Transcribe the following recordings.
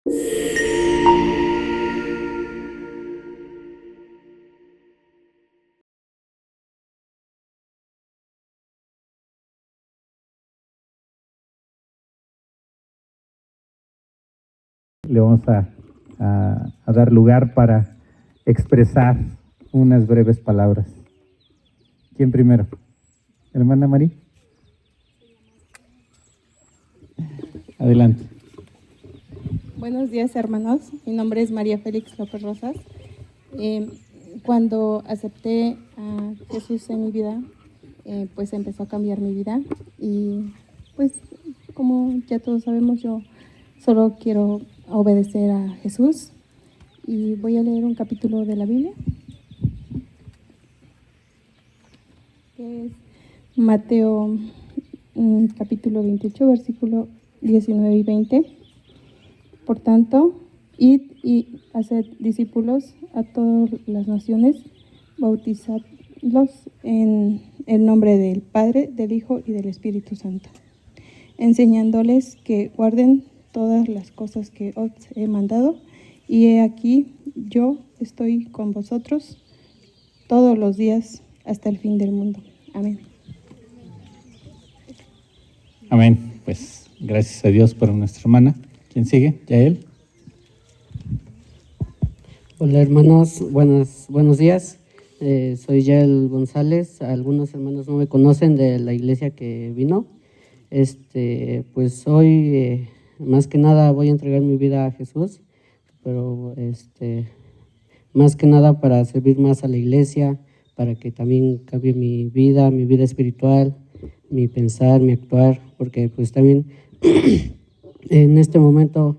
Le vamos a dar lugar para expresar unas breves palabras. ¿Quién primero? Hermana María. Adelante. Buenos días, hermanos. Mi nombre es María Félix López Rosas. Cuando acepté a Jesús en mi vida, pues empezó a cambiar mi vida. Y pues, como ya todos sabemos, yo solo quiero obedecer a Jesús. Y voy a leer un capítulo de la Biblia, que es Mateo capítulo 28, versículo 19 y 20. Por tanto, id y haced discípulos a todas las naciones, bautizadlos en el nombre del Padre, del Hijo y del Espíritu Santo, enseñándoles que guarden todas las cosas que os he mandado, y he aquí, yo estoy con vosotros todos los días hasta el fin del mundo. Amén. Amén. Pues gracias a Dios por nuestra hermana. ¿Quién sigue? ¿Yael? Hola hermanos, buenos días. Soy Yael González. Algunos hermanos no me conocen de la iglesia que vino. Pues hoy más que nada voy a entregar mi vida a Jesús, pero más que nada para servir más a la iglesia, para que también cambie mi vida espiritual, mi pensar, mi actuar, porque pues también en este momento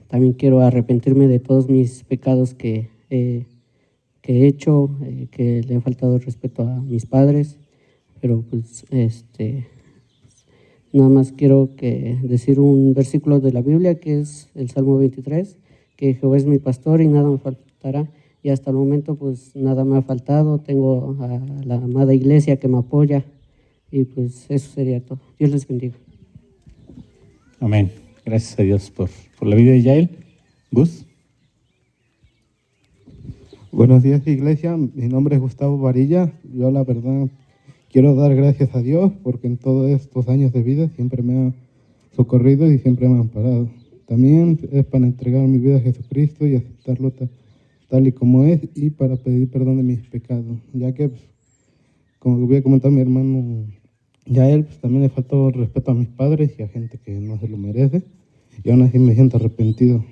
también quiero arrepentirme de todos mis pecados que he hecho, que le he faltado respeto a mis padres, pero pues nada más quiero decir un versículo de la Biblia, que es el Salmo 23, que Jehová es mi pastor y nada me faltará, y hasta el momento pues nada me ha faltado. Tengo a la amada iglesia que me apoya, y pues eso sería todo. Dios les bendiga. Amén. Gracias a Dios por la vida de Yael. Gus. Buenos días, iglesia. Mi nombre es Gustavo Varilla. Yo la verdad quiero dar gracias a Dios porque en todos estos años de vida siempre me ha socorrido y siempre me ha amparado. También es para entregar mi vida a Jesucristo y aceptarlo tal y como es, y para pedir perdón de mis pecados, ya que, pues, como había comentado mi hermano Yael, pues también le faltó respeto a mis padres y a gente que no se lo merece, y aún así me siento arrepentido.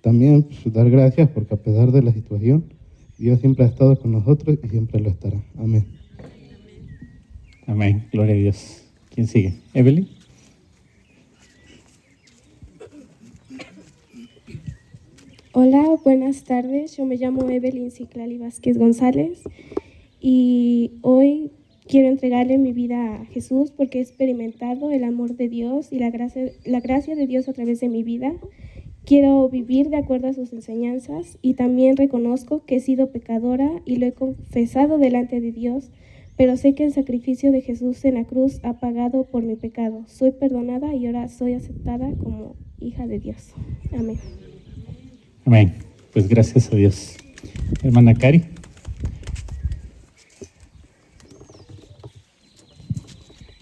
También pues, dar gracias porque a pesar de la situación, Dios siempre ha estado con nosotros y siempre lo estará. Amén. Amén. Gloria a Dios. ¿Quién sigue? Evelyn. Hola, buenas tardes. Yo me llamo Evelyn Ciclali Vázquez González y hoy quiero entregarle mi vida a Jesús porque he experimentado el amor de Dios y la gracia de Dios a través de mi vida. Quiero vivir de acuerdo a sus enseñanzas y también reconozco que he sido pecadora y lo he confesado delante de Dios, pero sé que el sacrificio de Jesús en la cruz ha pagado por mi pecado. Soy perdonada y ahora soy aceptada como hija de Dios. Amén. Amén. Pues gracias a Dios. Hermana Cari.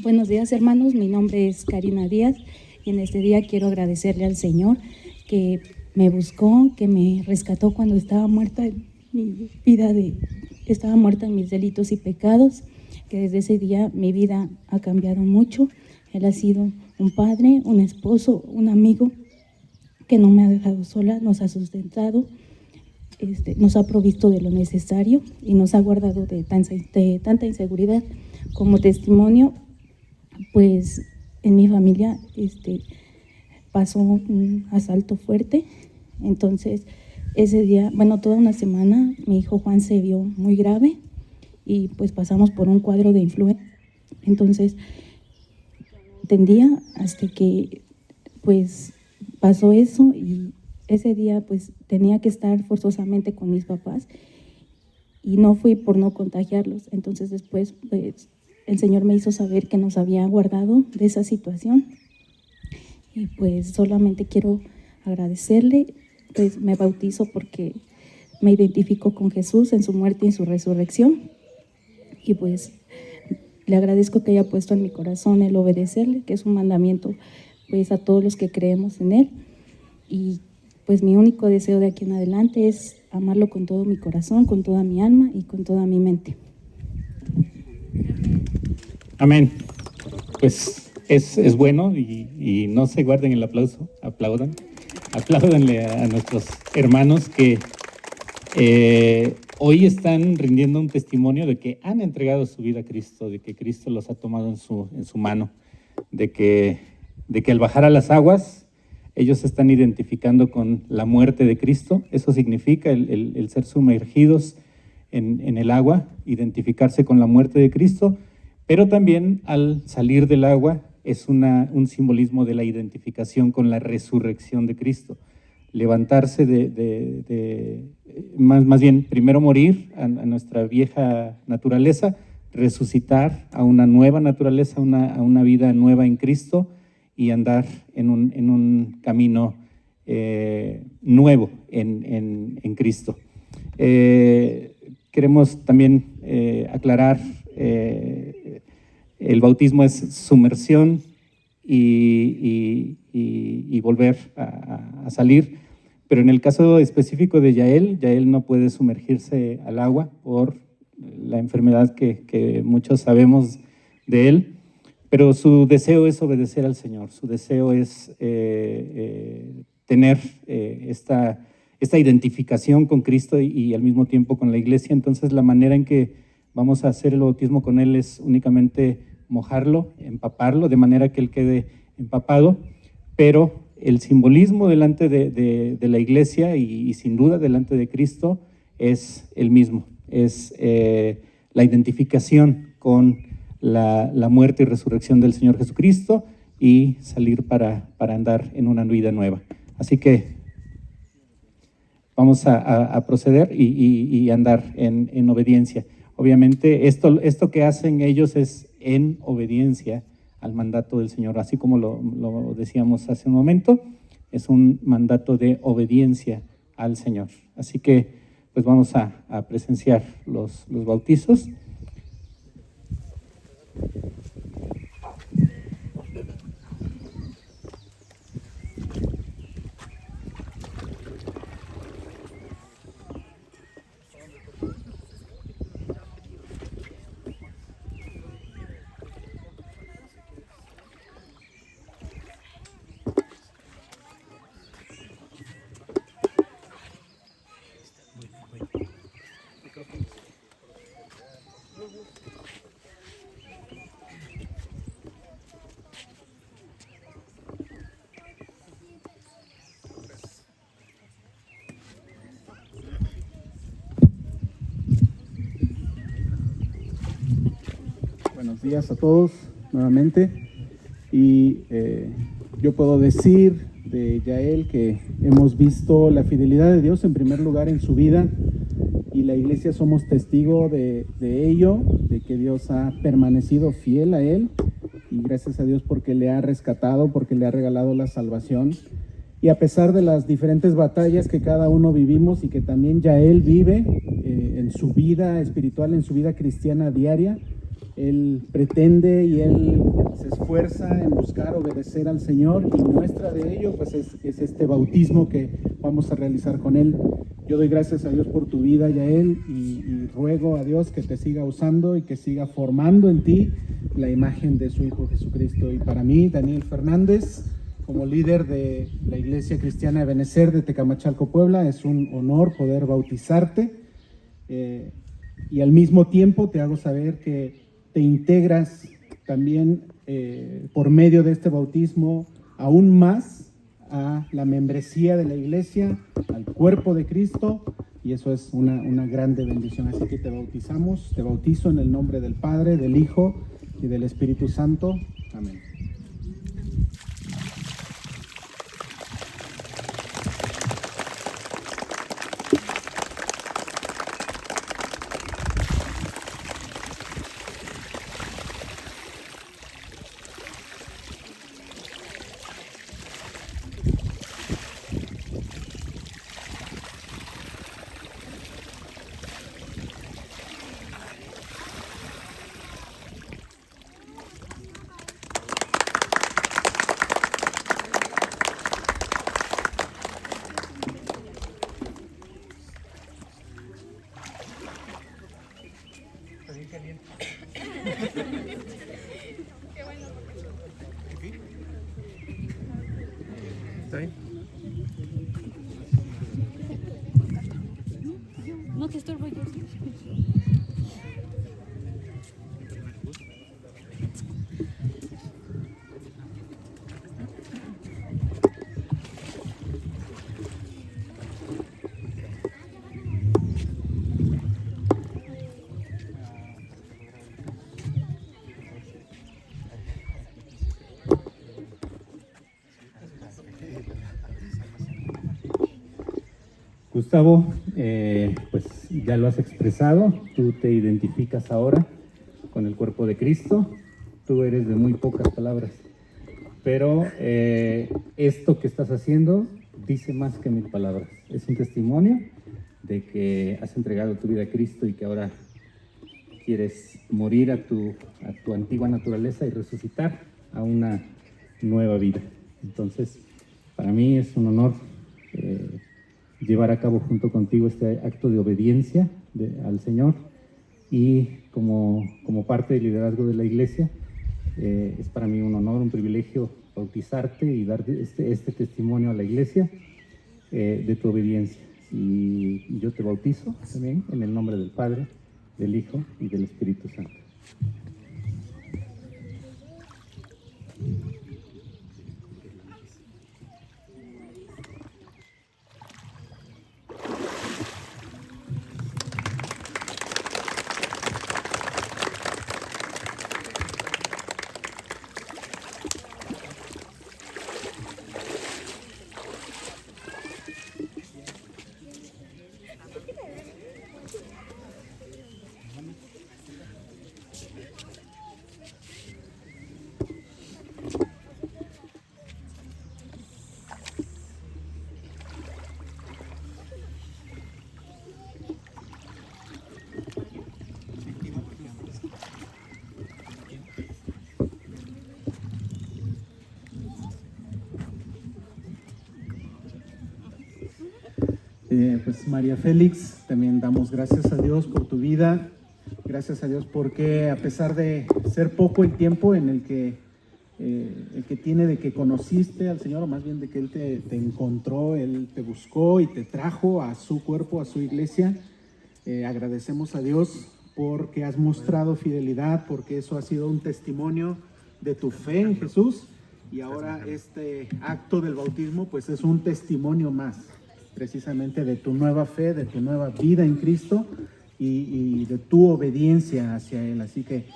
Buenos días, hermanos. Mi nombre es Karina Díaz y en este día quiero agradecerle al Señor que me buscó, que me rescató cuando estaba muerta en mi vida, estaba muerta en mis delitos y pecados, que desde ese día mi vida ha cambiado mucho. Él ha sido un padre, un esposo, un amigo que no me ha dejado sola, nos ha sustentado, nos ha provisto de lo necesario y nos ha guardado de tanta inseguridad. Como testimonio, pues en mi familia pasó un asalto fuerte, entonces ese día, toda una semana mi hijo Juan se vio muy grave y pues pasamos por un cuadro de influenza. Entonces entendía hasta que pues pasó eso, y ese día pues tenía que estar forzosamente con mis papás y no fui por no contagiarlos. Entonces después pues el Señor me hizo saber que nos había guardado de esa situación, y pues solamente quiero agradecerle. Pues me bautizo porque me identifico con Jesús en su muerte y en su resurrección. Y pues le agradezco que haya puesto en mi corazón el obedecerle, que es un mandamiento pues a todos los que creemos en Él. Y pues mi único deseo de aquí en adelante es amarlo con todo mi corazón, con toda mi alma y con toda mi mente. Amén. Pues es bueno y no se guarden el aplauso, apláudanle a nuestros hermanos que hoy están rindiendo un testimonio de que han entregado su vida a Cristo, de que Cristo los ha tomado en su mano, de que al bajar a las aguas ellos se están identificando con la muerte de Cristo. Eso significa el ser sumergidos en el agua, identificarse con la muerte de Cristo, pero también al salir del agua es un simbolismo de la identificación con la resurrección de Cristo. Levantarse más bien, primero morir a nuestra vieja naturaleza, resucitar a una nueva naturaleza, a una vida nueva en Cristo y andar en un camino nuevo en Cristo. Queremos también aclarar, el bautismo es sumersión y volver a salir, pero en el caso específico de Yael no puede sumergirse al agua por la enfermedad que muchos sabemos de él, pero su deseo es obedecer al Señor, su deseo es tener esta identificación con Cristo y al mismo tiempo con la iglesia. Entonces la manera en que vamos a hacer el bautismo con él es únicamente mojarlo, empaparlo, de manera que él quede empapado, pero el simbolismo delante de la iglesia y sin duda delante de Cristo es el mismo, es la identificación con la muerte y resurrección del Señor Jesucristo y salir para andar en una vida nueva. Así que vamos a proceder y andar en obediencia. Obviamente esto que hacen ellos es en obediencia al mandato del Señor, así como lo decíamos hace un momento, es un mandato de obediencia al Señor. Así que pues vamos a presenciar los bautizos. Buenos días a todos nuevamente. Y yo puedo decir de Yael que hemos visto la fidelidad de Dios en primer lugar en su vida, y la iglesia somos testigo de ello, de que Dios ha permanecido fiel a él, y gracias a Dios porque le ha rescatado, porque le ha regalado la salvación. Y a pesar de las diferentes batallas que cada uno vivimos y que también Yael vive en su vida espiritual, en su vida cristiana diaria, él pretende y él se esfuerza en buscar obedecer al Señor, y muestra de ello pues es este bautismo que vamos a realizar con él. Yo doy gracias a Dios por tu vida, Yael, y ruego a Dios que te siga usando y que siga formando en ti la imagen de su Hijo Jesucristo. Y para mí, Daniel Fernández, como líder de la Iglesia Cristiana de Benecer de Tecamachalco, Puebla, es un honor poder bautizarte, y al mismo tiempo te hago saber que te integras también por medio de este bautismo aún más a la membresía de la iglesia, al cuerpo de Cristo, y eso es una grande bendición. Así que te bautizo en el nombre del Padre, del Hijo y del Espíritu Santo. Amén. No te estorbo yo. Gustavo, pues ya lo has expresado, tú te identificas ahora con el cuerpo de Cristo, tú eres de muy pocas palabras, pero esto que estás haciendo dice más que 1000 palabras. Es un testimonio de que has entregado tu vida a Cristo y que ahora quieres morir a tu antigua naturaleza y resucitar a una nueva vida. Entonces, para mí es un honor llevar a cabo junto contigo este acto de obediencia al Señor, y como parte del liderazgo de la iglesia, es para mí un honor, un privilegio bautizarte y dar este testimonio a la iglesia de tu obediencia. Y yo te bautizo también en el nombre del Padre, del Hijo y del Espíritu Santo. Pues María Félix, también damos gracias a Dios por tu vida, gracias a Dios porque a pesar de ser poco el tiempo en el que tiene de que conociste al Señor, o más bien de que Él te encontró, Él te buscó y te trajo a su cuerpo, a su iglesia, agradecemos a Dios porque has mostrado fidelidad, porque eso ha sido un testimonio de tu fe en Jesús, y ahora este acto del bautismo pues es un testimonio más precisamente de tu nueva fe, de tu nueva vida en Cristo y de tu obediencia hacia Él. Así que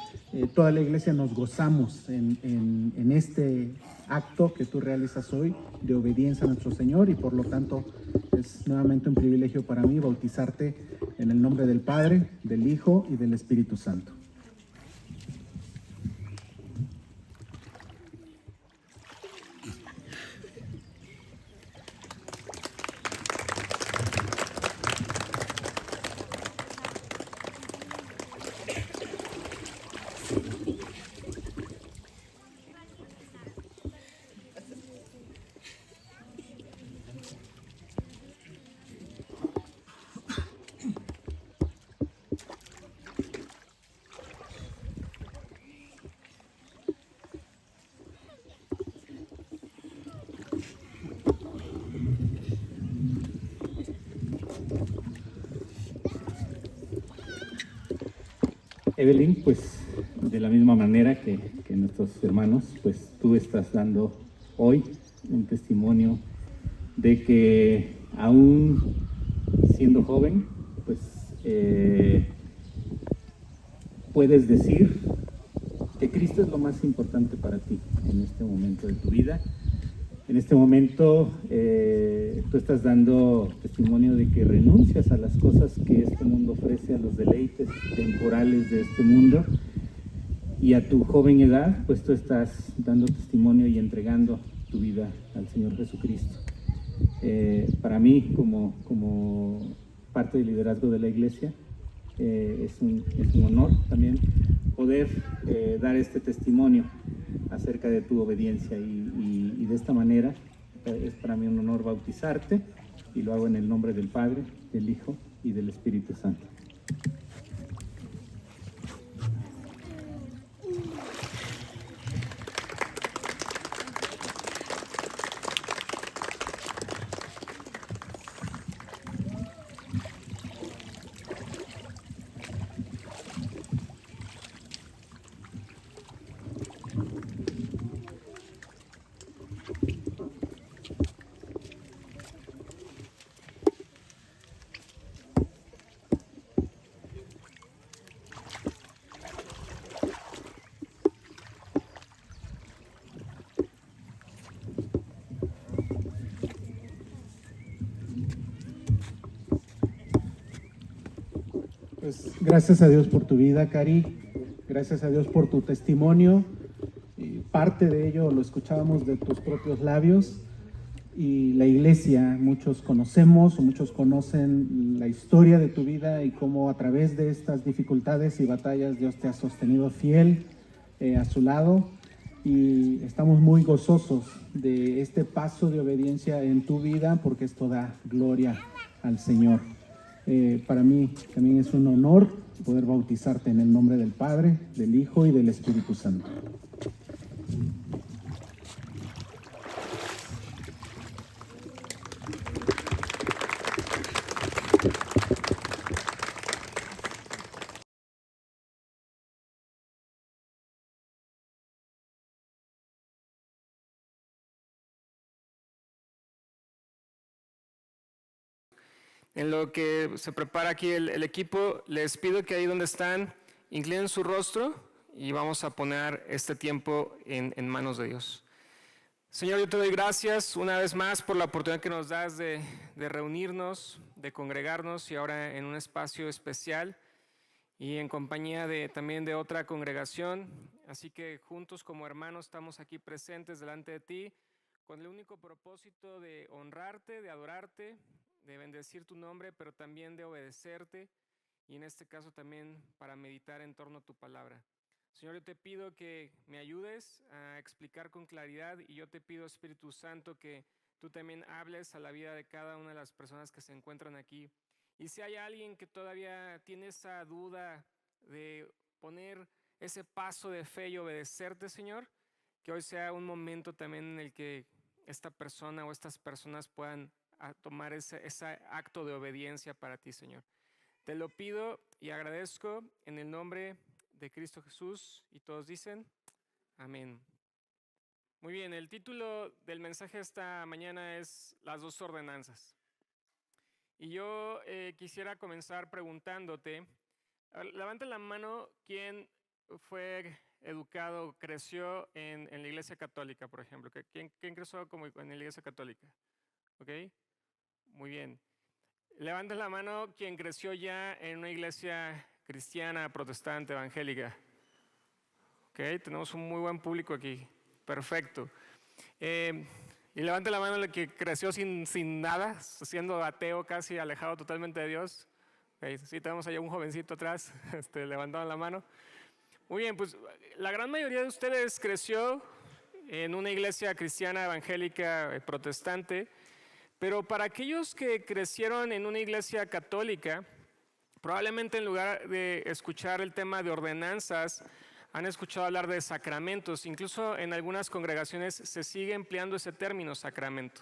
toda la iglesia nos gozamos en este acto que tú realizas hoy de obediencia a nuestro Señor, y por lo tanto es nuevamente un privilegio para mí bautizarte en el nombre del Padre, del Hijo y del Espíritu Santo. Evelyn, pues de la misma manera que nuestros hermanos, pues tú estás dando hoy un testimonio de que aún siendo joven, pues puedes decir que Cristo es lo más importante para ti en este momento de tu vida. En este momento tú estás dando testimonio de que renuncias a las cosas que este mundo ofrece, a los deleites temporales de este mundo, y a tu joven edad, pues tú estás dando testimonio y entregando tu vida al Señor Jesucristo. Para mí, como parte del liderazgo de la iglesia, es un honor también poder dar este testimonio acerca de tu obediencia, y de esta manera es para mí un honor bautizarte, y lo hago en el nombre del Padre, del Hijo y del Espíritu Santo. Pues gracias a Dios por tu vida, Cari. Gracias a Dios por tu testimonio. Y parte de ello lo escuchábamos de tus propios labios. Y la iglesia, muchos conocemos o muchos conocen la historia de tu vida y cómo a través de estas dificultades y batallas Dios te ha sostenido fiel a su lado. Y estamos muy gozosos de este paso de obediencia en tu vida porque esto da gloria al Señor. Para mí también es un honor poder bautizarte en el nombre del Padre, del Hijo y del Espíritu Santo. En lo que se prepara aquí el equipo, les pido que ahí donde están, inclinen su rostro y vamos a poner este tiempo en manos de Dios. Señor, yo te doy gracias una vez más por la oportunidad que nos das de reunirnos, de congregarnos y ahora en un espacio especial y en compañía también de otra congregación. Así que juntos como hermanos estamos aquí presentes delante de ti con el único propósito de honrarte, de adorarte, de bendecir tu nombre, pero también de obedecerte y en este caso también para meditar en torno a tu palabra. Señor, yo te pido que me ayudes a explicar con claridad y yo te pido, Espíritu Santo, que tú también hables a la vida de cada una de las personas que se encuentran aquí. Y si hay alguien que todavía tiene esa duda de poner ese paso de fe y obedecerte, Señor, que hoy sea un momento también en el que esta persona o estas personas puedan tomar ese acto de obediencia para ti, Señor. Te lo pido y agradezco en el nombre de Cristo Jesús y todos dicen amén. Muy bien, el título del mensaje esta mañana es Las dos ordenanzas. Y yo quisiera comenzar preguntándote, levanta la mano quién fue educado, creció en la iglesia católica, por ejemplo. ¿Quién creció como en la iglesia católica? ¿Ok? Muy bien. Levanten la mano quien creció ya en una iglesia cristiana, protestante, evangélica. Ok, tenemos un muy buen público aquí. Perfecto. Y levanten la mano el que creció sin nada, siendo ateo, casi alejado totalmente de Dios. Okay, sí, tenemos allá un jovencito atrás, levantando la mano. Muy bien, pues la gran mayoría de ustedes creció en una iglesia cristiana, evangélica, protestante. Pero para aquellos que crecieron en una iglesia católica, probablemente en lugar de escuchar el tema de ordenanzas, han escuchado hablar de sacramentos. Incluso en algunas congregaciones se sigue empleando ese término, sacramento.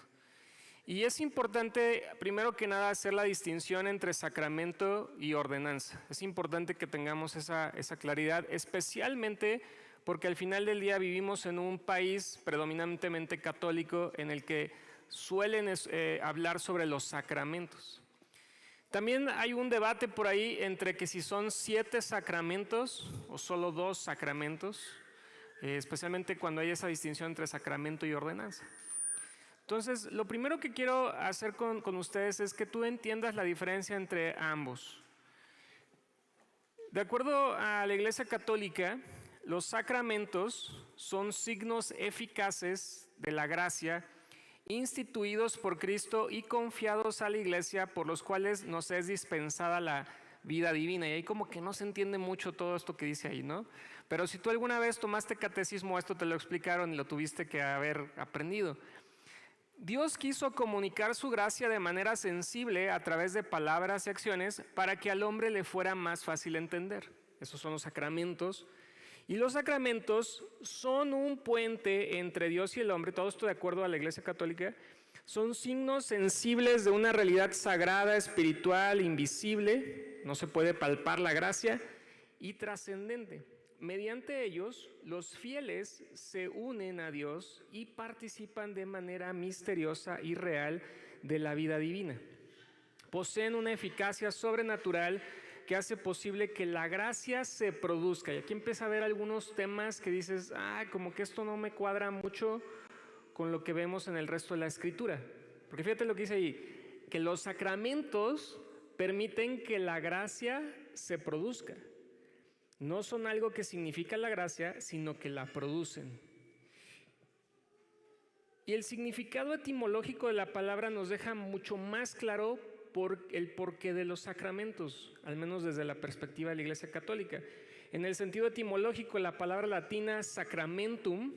Y es importante, primero que nada, hacer la distinción entre sacramento y ordenanza. Es importante que tengamos esa claridad, especialmente porque al final del día vivimos en un país predominantemente católico en el que suelen hablar sobre los sacramentos. También hay un debate por ahí entre que si son 7 sacramentos o solo 2 sacramentos, especialmente cuando hay esa distinción entre sacramento y ordenanza. Entonces, lo primero que quiero hacer con ustedes es que tú entiendas la diferencia entre ambos. De acuerdo a la Iglesia Católica, los sacramentos son signos eficaces de la gracia instituidos por Cristo y confiados a la iglesia, por los cuales nos es dispensada la vida divina. Y ahí como que no se entiende mucho todo esto que dice ahí, ¿no? Pero si tú alguna vez tomaste catecismo, esto te lo explicaron y lo tuviste que haber aprendido. Dios quiso comunicar su gracia de manera sensible a través de palabras y acciones para que al hombre le fuera más fácil entender. Esos son los sacramentos. Y los sacramentos son un puente entre Dios y el hombre, todo esto de acuerdo a la Iglesia Católica, son signos sensibles de una realidad sagrada, espiritual, invisible, no se puede palpar la gracia, y trascendente. Mediante ellos, los fieles se unen a Dios y participan de manera misteriosa y real de la vida divina. Poseen una eficacia sobrenatural que hace posible que la gracia se produzca. Y aquí empieza a ver algunos temas que dices, como que esto no me cuadra mucho con lo que vemos en el resto de la Escritura. Porque fíjate lo que dice ahí, que los sacramentos permiten que la gracia se produzca. No son algo que significa la gracia, sino que la producen. Y el significado etimológico de la palabra nos deja mucho más claro el porqué de los sacramentos, al menos desde la perspectiva de la Iglesia Católica. En el sentido etimológico, la palabra latina sacramentum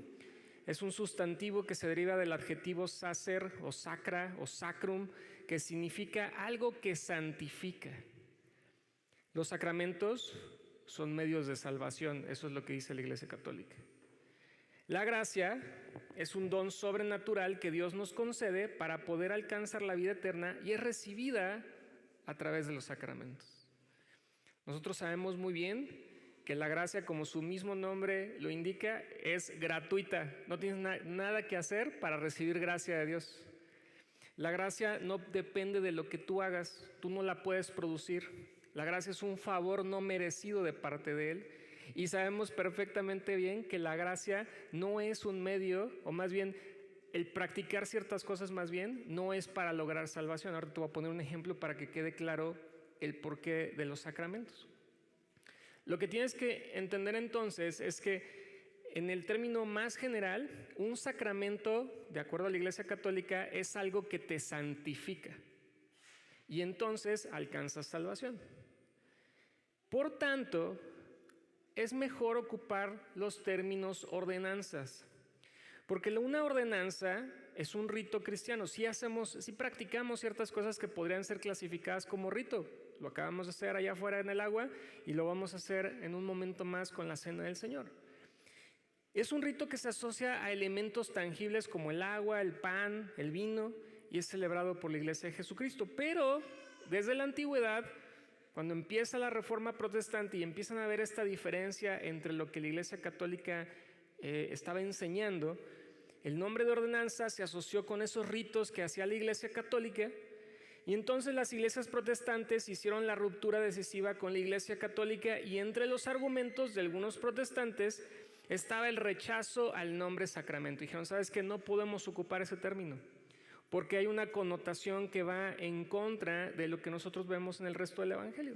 es un sustantivo que se deriva del adjetivo sacer o sacra o sacrum, que significa algo que santifica. Los sacramentos son medios de salvación, eso es lo que dice la Iglesia Católica. La gracia es un don sobrenatural que Dios nos concede para poder alcanzar la vida eterna y es recibida a través de los sacramentos. Nosotros sabemos muy bien que la gracia, como su mismo nombre lo indica, es gratuita. No tienes nada que hacer para recibir gracia de Dios. La gracia no depende de lo que tú hagas, tú no la puedes producir. La gracia es un favor no merecido de parte de Él. Y sabemos perfectamente bien que la gracia no es un medio, o más bien el practicar ciertas cosas más bien, no es para lograr salvación. Ahora te voy a poner un ejemplo para que quede claro el porqué de los sacramentos. Lo que tienes que entender entonces es que en el término más general, un sacramento, de acuerdo a la Iglesia Católica, es algo que te santifica y entonces alcanzas salvación. Por tanto, es mejor ocupar los términos ordenanzas, porque una ordenanza es un rito cristiano. Si practicamos ciertas cosas que podrían ser clasificadas como rito. Lo acabamos de hacer allá afuera en el agua y lo vamos a hacer en un momento más con la Cena del Señor. Es un rito que se asocia a elementos tangibles como el agua, el pan, el vino, y es celebrado por la Iglesia de Jesucristo. Pero desde la antigüedad, cuando empieza la Reforma Protestante y empiezan a ver esta diferencia entre lo que la Iglesia Católica estaba enseñando, el nombre de ordenanza se asoció con esos ritos que hacía la Iglesia Católica, y entonces las iglesias protestantes hicieron la ruptura decisiva con la Iglesia Católica, y entre los argumentos de algunos protestantes estaba el rechazo al nombre sacramento. Dijeron, ¿sabes qué? No podemos ocupar ese término, porque hay una connotación que va en contra de lo que nosotros vemos en el resto del Evangelio.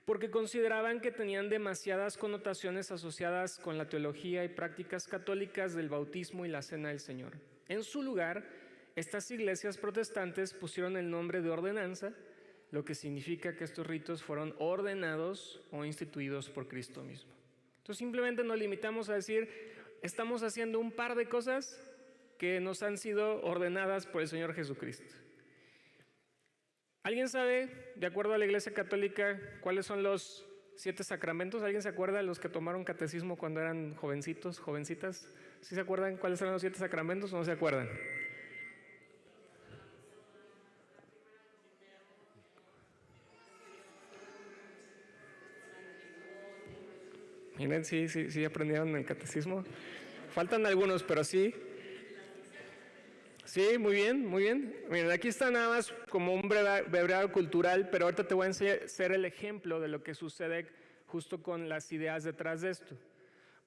Porque consideraban que tenían demasiadas connotaciones asociadas con la teología y prácticas católicas del bautismo y la Cena del Señor. En su lugar, estas iglesias protestantes pusieron el nombre de ordenanza, lo que significa que estos ritos fueron ordenados o instituidos por Cristo mismo. Entonces simplemente nos limitamos a decir, estamos haciendo un par de cosas que nos han sido ordenadas por el Señor Jesucristo. ¿Alguien sabe, de acuerdo a la Iglesia Católica, cuáles son los 7 sacramentos? ¿Alguien se acuerda de los que tomaron catecismo cuando eran jovencitos, jovencitas? ¿Sí se acuerdan cuáles eran los 7 sacramentos o no se acuerdan? Miren, sí aprendieron el catecismo. Faltan algunos, pero sí. Sí, muy bien. Miren, aquí está nada más como un breviario cultural, pero ahorita te voy a hacer el ejemplo de lo que sucede justo con las ideas detrás de esto.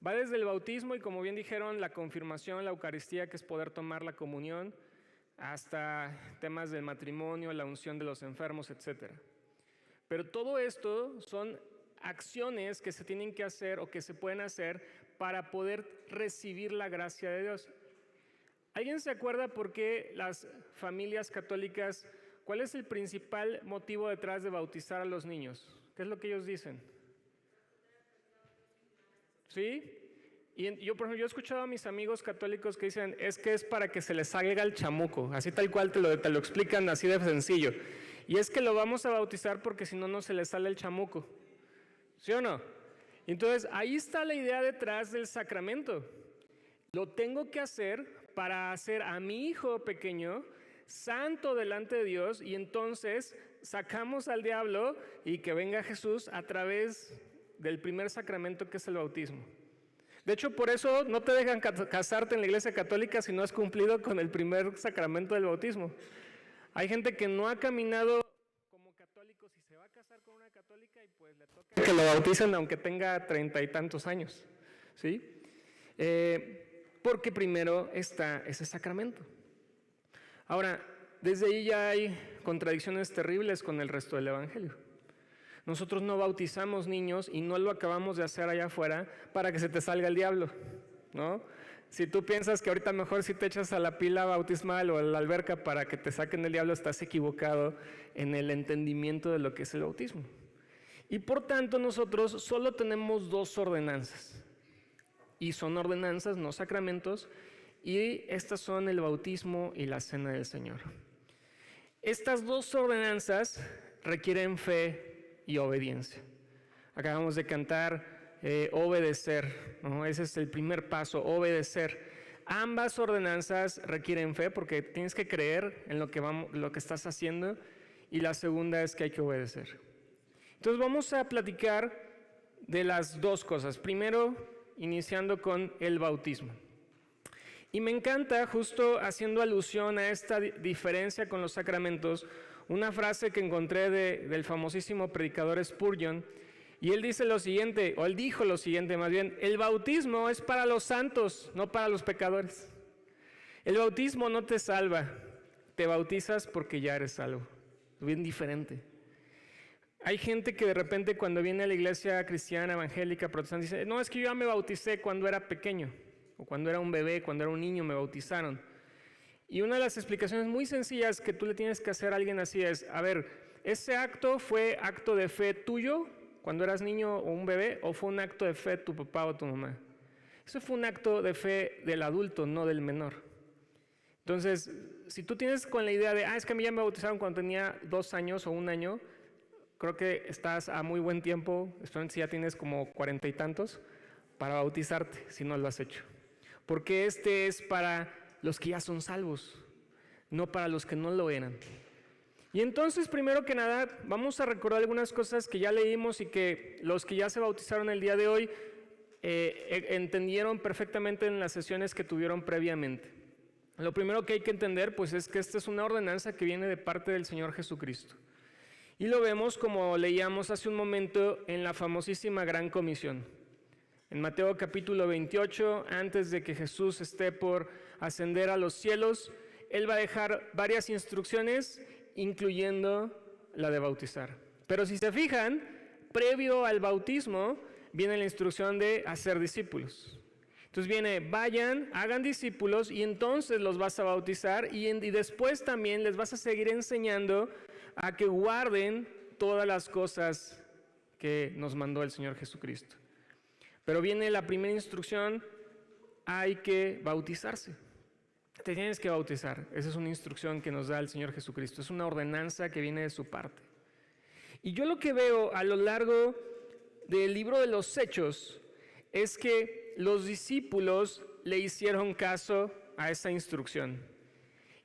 Va desde el bautismo y, como bien dijeron, la confirmación, la Eucaristía, que es poder tomar la comunión, hasta temas del matrimonio, la unción de los enfermos, etc. Pero todo esto son acciones que se tienen que hacer o que se pueden hacer para poder recibir la gracia de Dios. ¿Alguien se acuerda por qué las familias católicas, cuál es el principal motivo detrás de bautizar a los niños? ¿Qué es lo que ellos dicen? ¿Sí? Y yo, por ejemplo, yo he escuchado a mis amigos católicos que dicen, es que es para que se les salga el chamuco, así tal cual te lo explican así de sencillo. Y es que lo vamos a bautizar porque si no, no se les sale el chamuco. ¿Sí o no? Entonces, ahí está la idea detrás del sacramento. Lo tengo que hacer para hacer a mi hijo pequeño santo delante de Dios, y entonces sacamos al diablo y que venga Jesús a través del primer sacramento, que es el bautismo. De hecho, por eso no te dejan casarte en la Iglesia Católica si no has cumplido con el primer sacramento del bautismo. Hay gente que no ha caminado como católico si se va a casar con una católica y pues le toca que lo bauticen aunque tenga 30 y tantos años, ¿sí? Porque primero está ese sacramento. Ahora, desde ahí ya hay contradicciones terribles con el resto del Evangelio. Nosotros no bautizamos niños y no lo acabamos de hacer allá afuera para que se te salga el diablo, ¿no? Si tú piensas que ahorita mejor si te echas a la pila bautismal o a la alberca para que te saquen el diablo, estás equivocado en el entendimiento de lo que es el bautismo. Y por tanto nosotros solo tenemos 2 ordenanzas. Y son ordenanzas, no sacramentos, y estas son el bautismo y la cena del Señor. Estas 2 ordenanzas requieren fe y obediencia. Acabamos de cantar obedecer, ¿no? Ese es el primer paso, obedecer. Ambas ordenanzas requieren fe porque tienes que creer en lo que estás haciendo, y la segunda es que hay que obedecer. Entonces vamos a platicar de las 2 cosas. Primero, iniciando con el bautismo. Y me encanta, justo haciendo alusión a esta diferencia con los sacramentos, una frase que encontré del famosísimo predicador Spurgeon. Y él dice lo siguiente, o él dijo lo siguiente más bien: el bautismo es para los santos, no para los pecadores. El bautismo no te salva, te bautizas porque ya eres salvo. Bien diferente. Hay gente que de repente cuando viene a la iglesia cristiana, evangélica, protestante, dice: no, es que yo ya me bauticé cuando era pequeño, o cuando era un bebé, cuando era un niño me bautizaron. Y una de las explicaciones muy sencillas que tú le tienes que hacer a alguien así es: a ver, ¿ese acto fue acto de fe tuyo cuando eras niño o un bebé, o fue un acto de fe de tu papá o tu mamá? Eso fue un acto de fe del adulto, no del menor. Entonces, si tú tienes con la idea de, es que a mí ya me bautizaron cuando tenía 2 años o 1 año, creo que estás a muy buen tiempo, especialmente si ya tienes como 40 y tantos, para bautizarte, si no lo has hecho. Porque este es para los que ya son salvos, no para los que no lo eran. Y entonces, primero que nada, vamos a recordar algunas cosas que ya leímos y que los que ya se bautizaron el día de hoy entendieron perfectamente en las sesiones que tuvieron previamente. Lo primero que hay que entender, pues, es que esta es una ordenanza que viene de parte del Señor Jesucristo. Y lo vemos, como leíamos hace un momento, en la famosísima Gran Comisión. En Mateo capítulo 28, antes de que Jesús esté por ascender a los cielos, Él va a dejar varias instrucciones, incluyendo la de bautizar. Pero si se fijan, previo al bautismo viene la instrucción de hacer discípulos. Entonces viene: vayan, hagan discípulos, y entonces los vas a bautizar, y después también les vas a seguir enseñando a que guarden todas las cosas que nos mandó el Señor Jesucristo. Pero viene la primera instrucción: hay que bautizarse. Te tienes que bautizar. Esa es una instrucción que nos da el Señor Jesucristo. Es una ordenanza que viene de su parte. Y yo lo que veo a lo largo del libro de los Hechos es que los discípulos le hicieron caso a esa instrucción.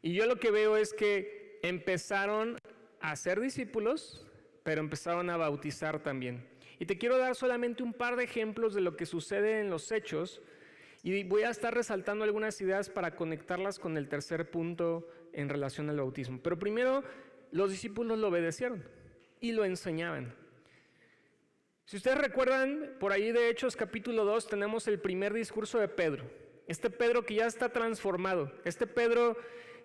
Y yo lo que veo es que empezaron a ser discípulos, pero empezaron a bautizar también. Y te quiero dar solamente un par de ejemplos de lo que sucede en los Hechos, y voy a estar resaltando algunas ideas para conectarlas con el tercer punto en relación al bautismo. Pero primero, los discípulos lo obedecieron y lo enseñaban. Si ustedes recuerdan, por ahí de Hechos capítulo 2 tenemos el primer discurso de Pedro. Este Pedro que ya está transformado. Este Pedro